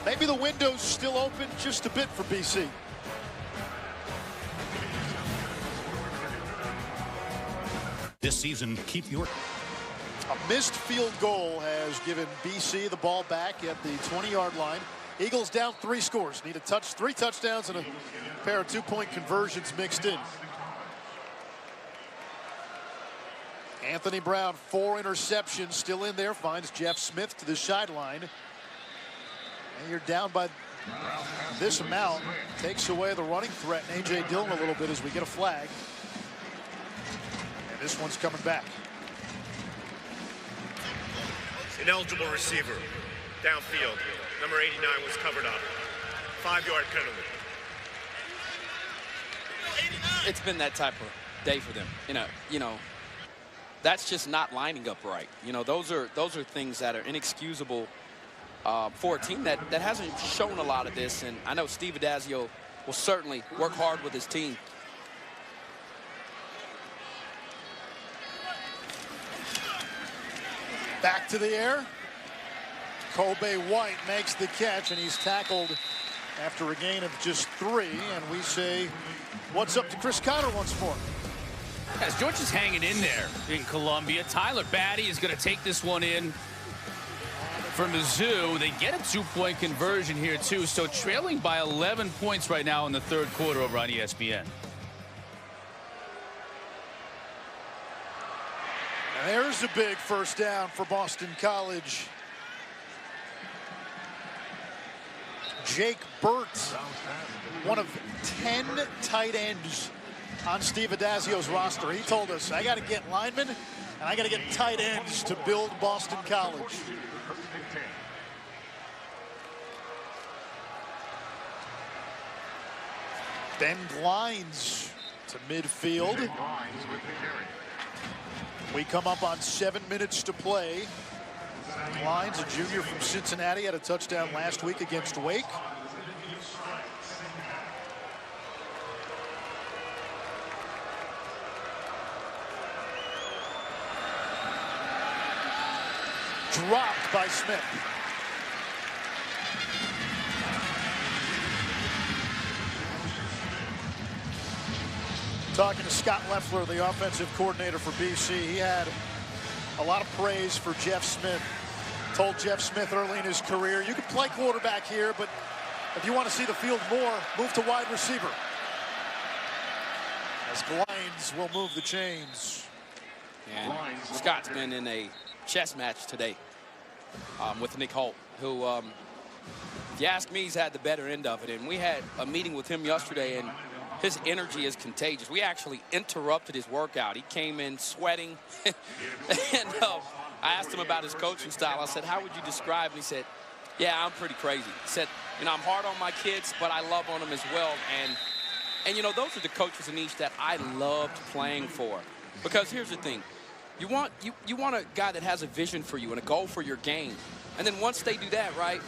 Maybe the window's still open just a bit for BC. This season, keep your... A missed field goal has given BC the ball back at the 20-yard line. Eagles down 3 scores. Need a 3 touchdowns and a pair of 2-point conversions mixed in. Anthony Brown, 4 interceptions, still in there, finds Jeff Smith to the sideline. And you're down by this amount. Takes away the running threat and A.J. Dillon a little bit as we get a flag. And this one's coming back. Ineligible receiver. Downfield. Number 89 was covered up. 5-yard penalty. It's been that type of day for them. You know, that's just not lining up right. You know, those are things that are inexcusable for a team that hasn't shown a lot of this. And I know Steve Addazio will certainly work hard with his team. Back to the air. Kobe White makes the catch, and he's tackled after a gain of just 3. And we say, what's up to Chris Conner once more. As George is hanging in there in Columbia, Tyler Batty is going to take this one in for Mizzou. They get a 2-point conversion here, too. So trailing by 11 points right now in the 3rd quarter over on ESPN. And there's a big 1st down for Boston College. Jake Burt, one of 10 tight ends on Steve Addazio's roster. He told us, I got to get linemen and I got to get tight ends to build Boston College. Ben Glines to midfield. We come up on 7 minutes to play. Glines, a junior from Cincinnati, had a touchdown last week against Wake. Dropped by Smith. Talking to Scott Leffler, the offensive coordinator for BC, he had a lot of praise for Jeff Smith. Told Jeff Smith early in his career, you can play quarterback here, but if you want to see the field more, move to wide receiver. As Glines will move the chains. And Scott's been in a chess match today with Nick Holt, who, if you ask me, he's had the better end of it. And we had a meeting with him yesterday, and his energy is contagious. We actually interrupted his workout. He came in sweating. And I asked him about his coaching style. I said, how would you describe it? He said, yeah, I'm pretty crazy. He said, you know, I'm hard on my kids, but I love on them as well. And you know, those are the coaches in each that I loved playing for. Because here's the thing. You want a guy that has a vision for you and a goal for your game. And then once they do that, right,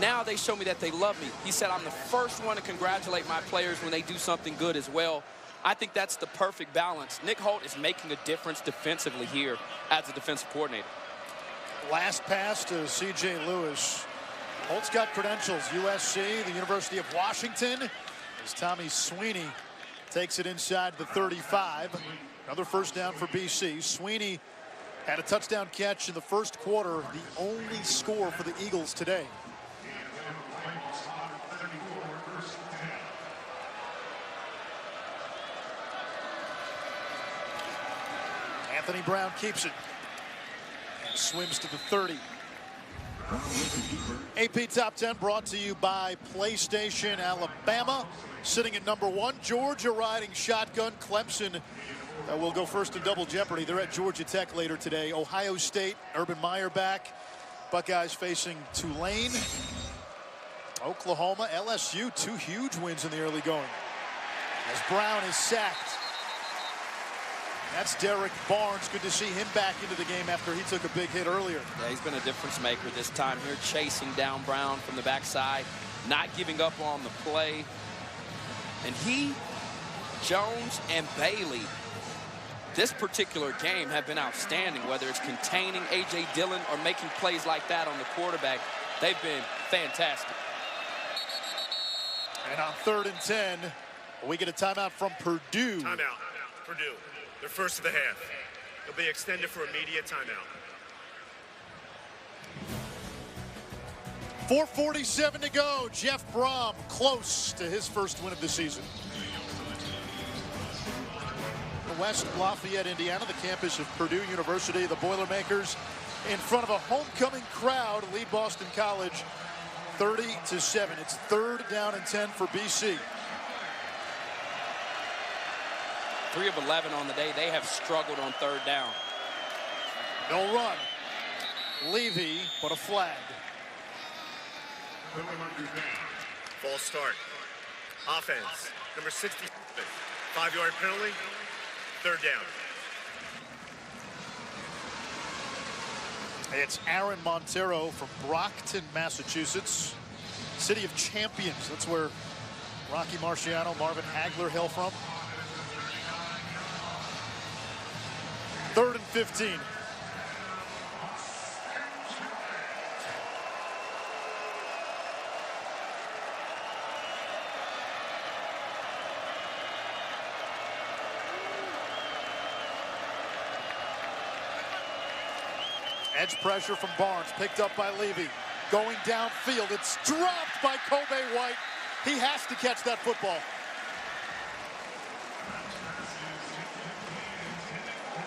now they show me that they love me. He said, I'm the first one to congratulate my players when they do something good as well. I think that's the perfect balance. Nick Holt is making a difference defensively here as a defensive coordinator. Last pass to C.J. Lewis. Holt's got credentials, USC, the University of Washington, as Tommy Sweeney takes it inside the 35. Another first down for BC. Sweeney had a touchdown catch in the first quarter, the only score for the Eagles today. Anthony Brown keeps it. Swims to the 30. AP Top 10 brought to you by PlayStation Alabama. Sitting at number 1, Georgia riding shotgun. Clemson will go first in double jeopardy. They're at Georgia Tech later today. Ohio State, Urban Meyer back. Buckeyes facing Tulane. Oklahoma, LSU, 2 huge wins in the early going. As Brown is sacked. That's Derek Barnes. Good to see him back into the game after he took a big hit earlier. Yeah, he's been a difference maker this time here, chasing down Brown from the backside, not giving up on the play. And he, Jones, and Bailey, this particular game have been outstanding, whether it's containing A.J. Dillon or making plays like that on the quarterback. They've been fantastic. And on 3rd and 10, we get a timeout from Purdue. Timeout, Purdue. They're first of the half. It'll be extended for immediate timeout. 4:47 to go. Jeff Brom close to his first win of the season. West Lafayette, Indiana, the campus of Purdue University. The Boilermakers in front of a homecoming crowd lead Boston College 30-7. It's 3rd down and 10 for BC. 3 of 11 on the day. They have struggled on 3rd down. No run. Levy, but a flag. False start. Offense, number 67. 5-yard penalty. 3rd down. It's Aaron Montero from Brockton, Massachusetts. City of Champions. That's where Rocky Marciano, Marvin Hagler hail from. 3rd and 15. Edge pressure from Barnes, picked up by Levy. Going downfield, it's dropped by Kobe White. He has to catch that football.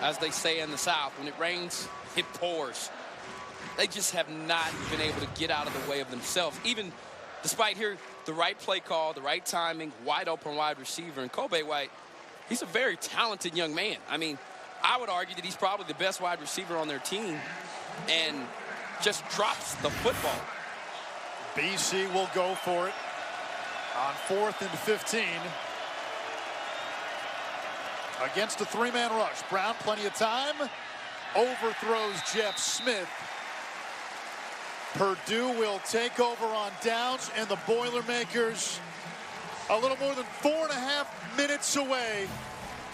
As they say in the South, when it rains, it pours. They just have not been able to get out of the way of themselves, even despite here the right play call, the right timing, wide open wide receiver. And Kobe White, he's a very talented young man. I mean, I would argue that he's probably the best wide receiver on their team, and just drops the football. BC will go for it on 4th and 15. Against a 3-man rush. Brown, plenty of time. Overthrows Jeff Smith. Purdue will take over on downs, and the Boilermakers a little more than 4.5 minutes away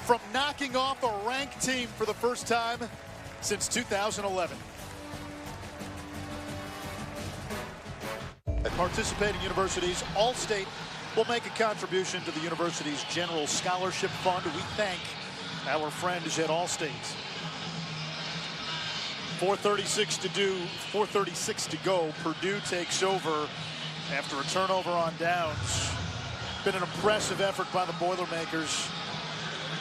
from knocking off a ranked team for the first time since 2011. At participating universities, All-State will make a contribution to the university's general scholarship fund. We thank our friends at All-State. 4:36 to go. Purdue takes over after a turnover on downs. Been an impressive effort by the Boilermakers.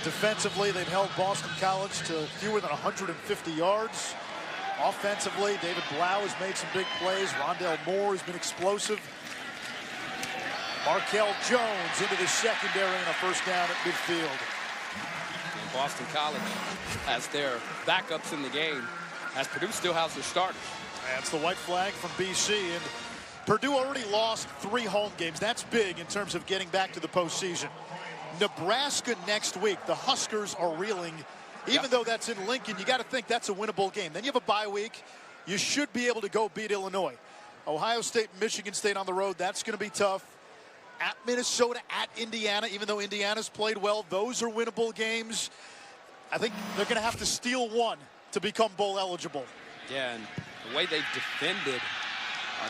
Defensively, they've held Boston College to fewer than 150 yards. Offensively, David Blau has made some big plays. Rondell Moore has been explosive. Markel Jones into the secondary and a first down at midfield. And Boston College has their backups in the game, as Purdue still has their starters. That's the white flag from BC. And Purdue already lost 3 home games. That's big in terms of getting back to the postseason. Nebraska next week. The Huskers are reeling. Even though that's in Lincoln, you got to think that's a winnable game. Then you have a bye week. You should be able to go beat Illinois. Ohio State, Michigan State on the road. That's going to be tough. At Minnesota, at Indiana, even though Indiana's played well, those are winnable games. I think they're going to have to steal one to become bowl eligible. Yeah, and the way they've defended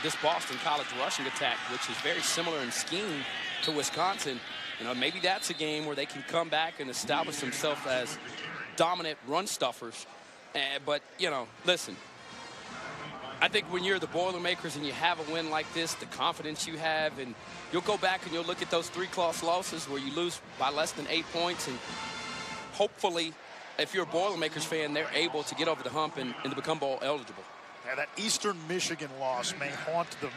this Boston College rushing attack, which is very similar in scheme to Wisconsin. You know, maybe that's a game where they can come back and establish themselves as dominant run stuffers. But, you know, listen, I think when you're the Boilermakers and you have a win like this, the confidence you have, and you'll go back and you'll look at those 3 close losses where you lose by less than 8 points, and hopefully, if you're a Boilermakers fan, they're able to get over the hump and to become bowl eligible. Yeah, that Eastern Michigan loss may haunt them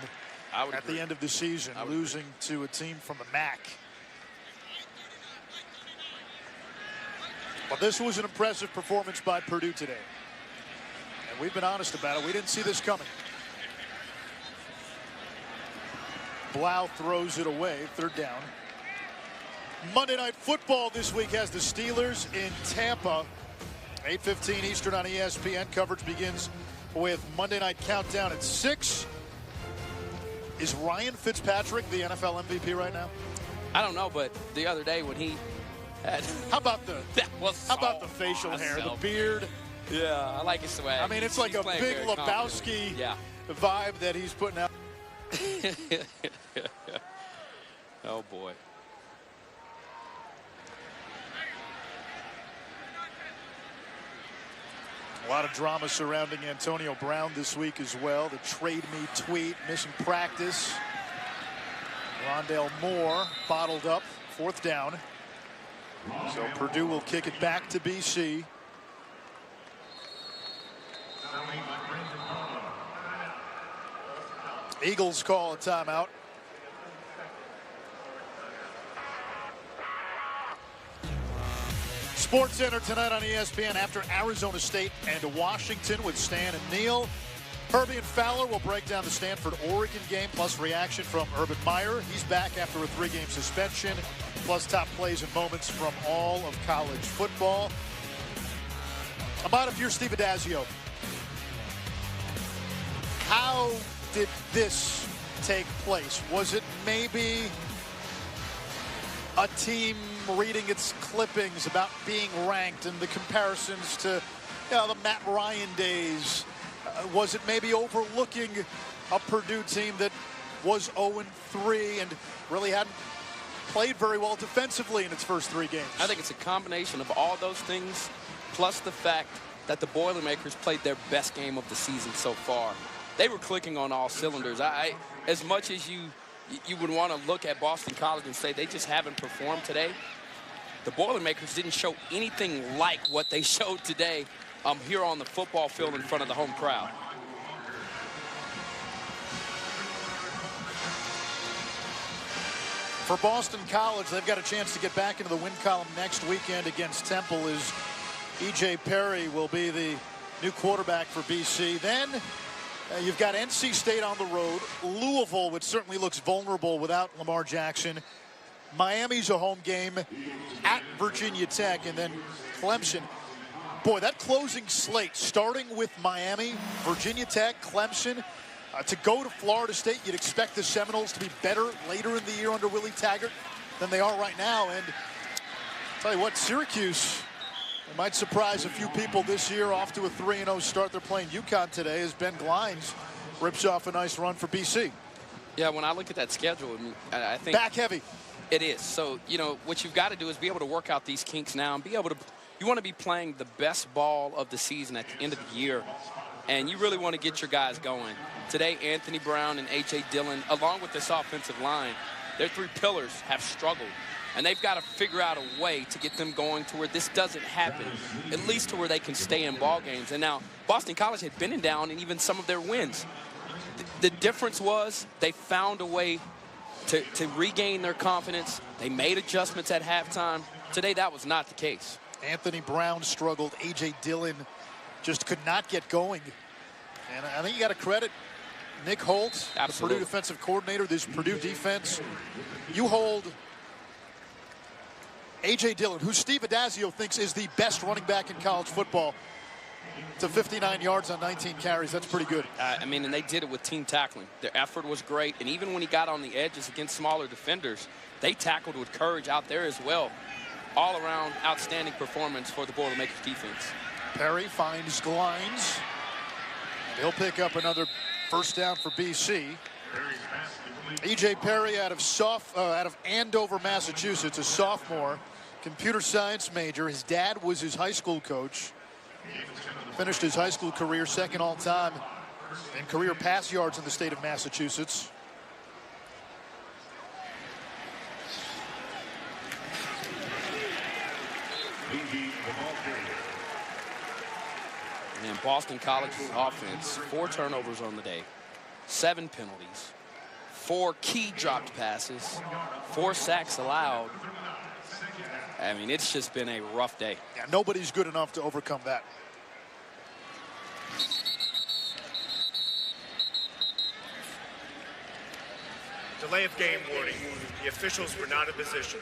at the end of the season, losing to a team from the MAC. But this was an impressive performance by Purdue today. And we've been honest about it. We didn't see this coming. Blau throws it away, 3rd down. Monday Night Football this week has the Steelers in Tampa. 8:15 Eastern on ESPN. Coverage begins with Monday Night Countdown at 6. Is Ryan Fitzpatrick the NFL MVP right now? I don't know, but the other day when he had... How about the facial hair, the beard? Yeah, I like his swag. I mean, it's like a big Lebowski vibe that he's putting out. Oh, boy. A lot of drama surrounding Antonio Brown this week as well. The trade me tweet, missing practice. Rondale Moore bottled up, 4th down. So Purdue will kick it back to BC. Eagles call a timeout. Sports Center tonight on ESPN after Arizona State and Washington with Stan and Neil. Herbie and Fowler will break down the Stanford-Oregon game, plus reaction from Urban Meyer. He's back after a 3-game suspension, plus top plays and moments from all of college football. About if you're Steve Adazio, how did this take place? Was it maybe a team reading its clippings about being ranked and the comparisons to, you know, the Matt Ryan days? Was it maybe overlooking a Purdue team that was 0-3 and really hadn't played very well defensively in its first 3 games? I think it's a combination of all those things, plus the fact that the Boilermakers played their best game of the season so far. They were clicking on all cylinders. As much as you would want to look at Boston College and say they just haven't performed today, the Boilermakers didn't show anything like what they showed today here on the football field in front of the home crowd. For Boston College, they've got a chance to get back into the win column next weekend against Temple, as E.J. Perry will be the new quarterback for BC. Then you've got NC State on the road. Louisville, which certainly looks vulnerable without Lamar Jackson. Miami's a home game at Virginia Tech, and then Clemson. Boy, that closing slate, starting with Miami, Virginia Tech, Clemson, to go to Florida State, you'd expect the Seminoles to be better later in the year under Willie Taggart than they are right now. And I'll tell you what, Syracuse might surprise a few people this year, off to a 3-0 start. They're playing UConn today as Ben Glines rips off a nice run for BC. Yeah, when I look at that schedule, I think back heavy. It is. So, you know, what you've got to do is be able to work out these kinks now and be able to, you want to be playing the best ball of the season at the end of the year, and you really want to get your guys going. Today, Anthony Brown and A.J. Dillon, along with this offensive line, their 3 pillars have struggled, and they've got to figure out a way to get them going to where this doesn't happen, at least to where they can stay in ball games. And now, Boston College had been down in even some of their wins. The difference was they found a way to regain their confidence. They made adjustments at halftime. Today, that was not the case. Anthony Brown struggled. A.J. Dillon just could not get going. And I think you got to credit Nick Holt, the Purdue defensive coordinator, this Purdue defense. You hold A.J. Dillon, who Steve Adazio thinks is the best running back in college football, to 59 yards on 19 carries. That's pretty good. I mean, and they did it with team tackling. Their effort was great, and even when he got on the edges against smaller defenders, they tackled with courage out there as well. All-around outstanding performance for the Boilermakers defense. Perry finds Glines. He'll pick up another First down for BC. E.J. Perry out of Andover, Massachusetts, a sophomore, computer science major. His dad was his high school coach. Finished his high school career second all-time in career pass yards in the state of Massachusetts. And Boston College's offense, 4 turnovers on the day, 7 penalties, 4 key dropped passes, 4 sacks allowed. I mean, it's just been a rough day. Yeah, nobody's good enough to overcome that. Delay of game warning. The officials were not in position.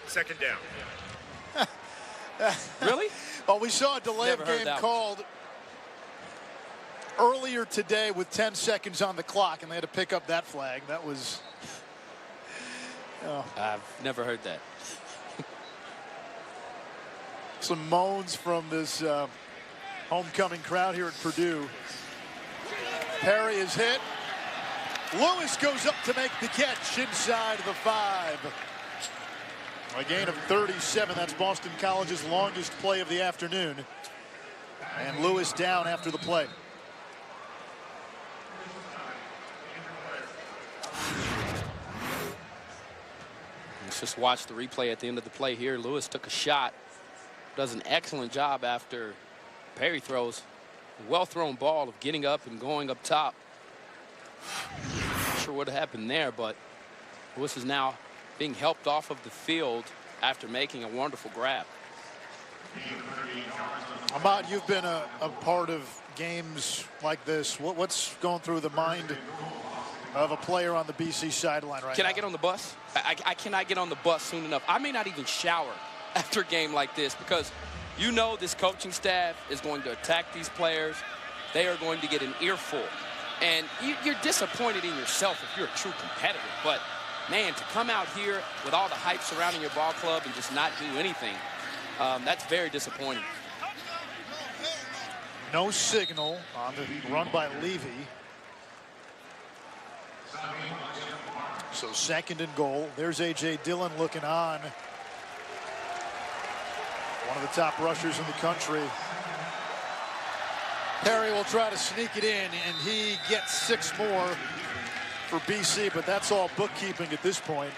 Second down. Really? Well, we saw a delay Never of heard game that called earlier today with 10 seconds on the clock, and they had to pick up that flag. That was... I've never heard that. Some moans from this homecoming crowd here at Purdue. Perry is hit. Lewis goes up to make the catch inside the 5. A gain of 37. That's Boston College's longest play of the afternoon. And Lewis down after the play. Let's just watch the replay at the end of the play here. Lewis took a shot. Does an excellent job after Perry throws a well-thrown ball of getting up and going up top. Not sure what happened there, but Lewis is now being helped off of the field after making a wonderful grab. Ahmad, you've been a part of games like this. What's going through the mind of a player on the BC sideline right now? Can I get on the bus? I cannot get on the bus soon enough. I may not even shower after a game like this, because you know this coaching staff is going to attack these players. They are going to get an earful. And you're disappointed in yourself if you're a true competitor. But, man, to come out here with all the hype surrounding your ball club and just not do anything, that's very disappointing. No signal on the run by Levy. So second and goal. There's A.J. Dillon looking on. One of the top rushers in the country. Perry will try to sneak it in, and he gets 6 more for BC, but that's all bookkeeping at this point.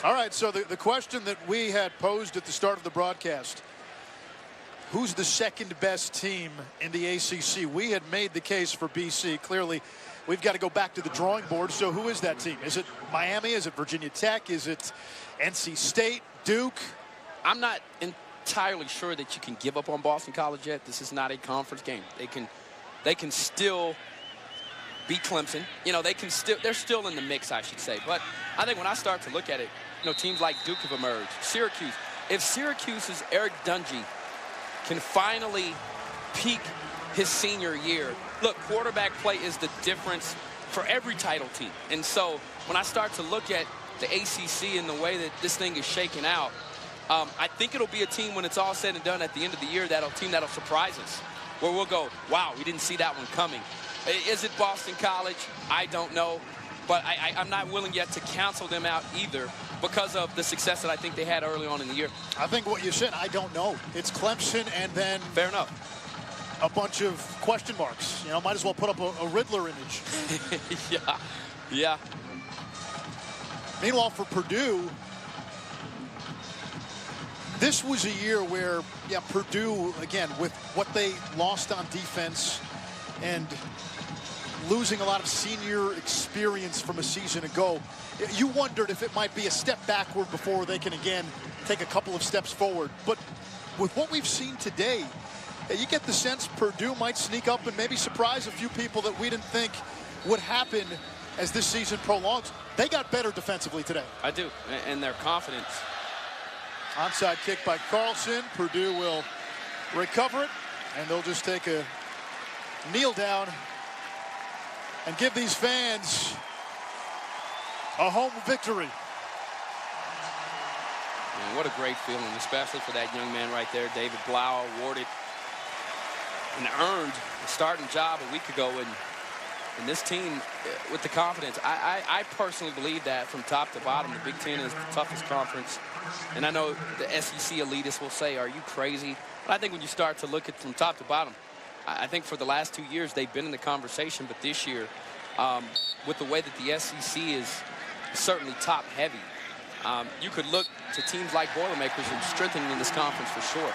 All right, so the question that we had posed at the start of the broadcast, who's the second best team in the ACC? We had made the case for BC. Clearly, we've got to go back to the drawing board. So who is that team? Is it Miami? Is it Virginia Tech? Is it NC State? Duke? I'm not entirely sure that you can give up on Boston College yet. This is not a conference game. They can still beat Clemson. You know, they're still in the mix, I should say. But I think when I start to look at it, you know, teams like Duke have emerged. Syracuse. If Syracuse's Eric Dungy can finally peak his senior year, look, quarterback play is the difference for every title team. And so when I start to look at the ACC and the way that this thing is shaking out, I think it'll be a team when it's all said and done at the end of the year, team that'll surprise us, where we'll go, wow, we didn't see that one coming. Is it Boston College? I don't know. But I'm not willing yet to cancel them out either because of the success that I think they had early on in the year. I think what you said, I don't know. It's Clemson and then... Fair enough. A bunch of question marks. You know, might as well put up a Riddler image. Yeah. Meanwhile, for Purdue, this was a year where, Purdue, again, with what they lost on defense and losing a lot of senior experience from a season ago, you wondered if it might be a step backward before they can again take a couple of steps forward. But with what we've seen today, you get the sense Purdue might sneak up and maybe surprise a few people that we didn't think would happen as this season prolongs. They got better defensively today. I do, and their confidence. Onside kick by Carlson. Purdue will recover it, and they'll just take a kneel down and give these fans a home victory. Man, what a great feeling, especially for that young man right there, David Blau, awarded and earned a starting job a week ago, and this team with the confidence. I personally believe that from top to bottom, the Big Ten is the toughest conference. And I know the SEC elitists will say, are you crazy? But I think when you start to look at from top to bottom, I think for the last 2 years they've been in the conversation, but this year, with the way that the SEC is certainly top heavy, you could look to teams like Boilermakers and strengthening this conference for sure.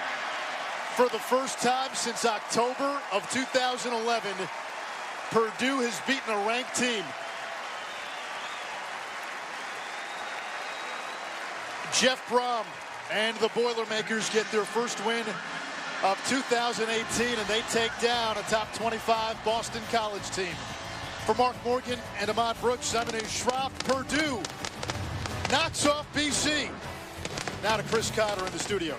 For the first time since October of 2011, Purdue has beaten a ranked team. Jeff Brom and the Boilermakers get their first win of 2018, and they take down a top 25 Boston College team. For Mark Morgan and Ahmad Brooks, I'm Anu Schroff. Purdue knocks off BC. Now to Chris Cotter in the studio.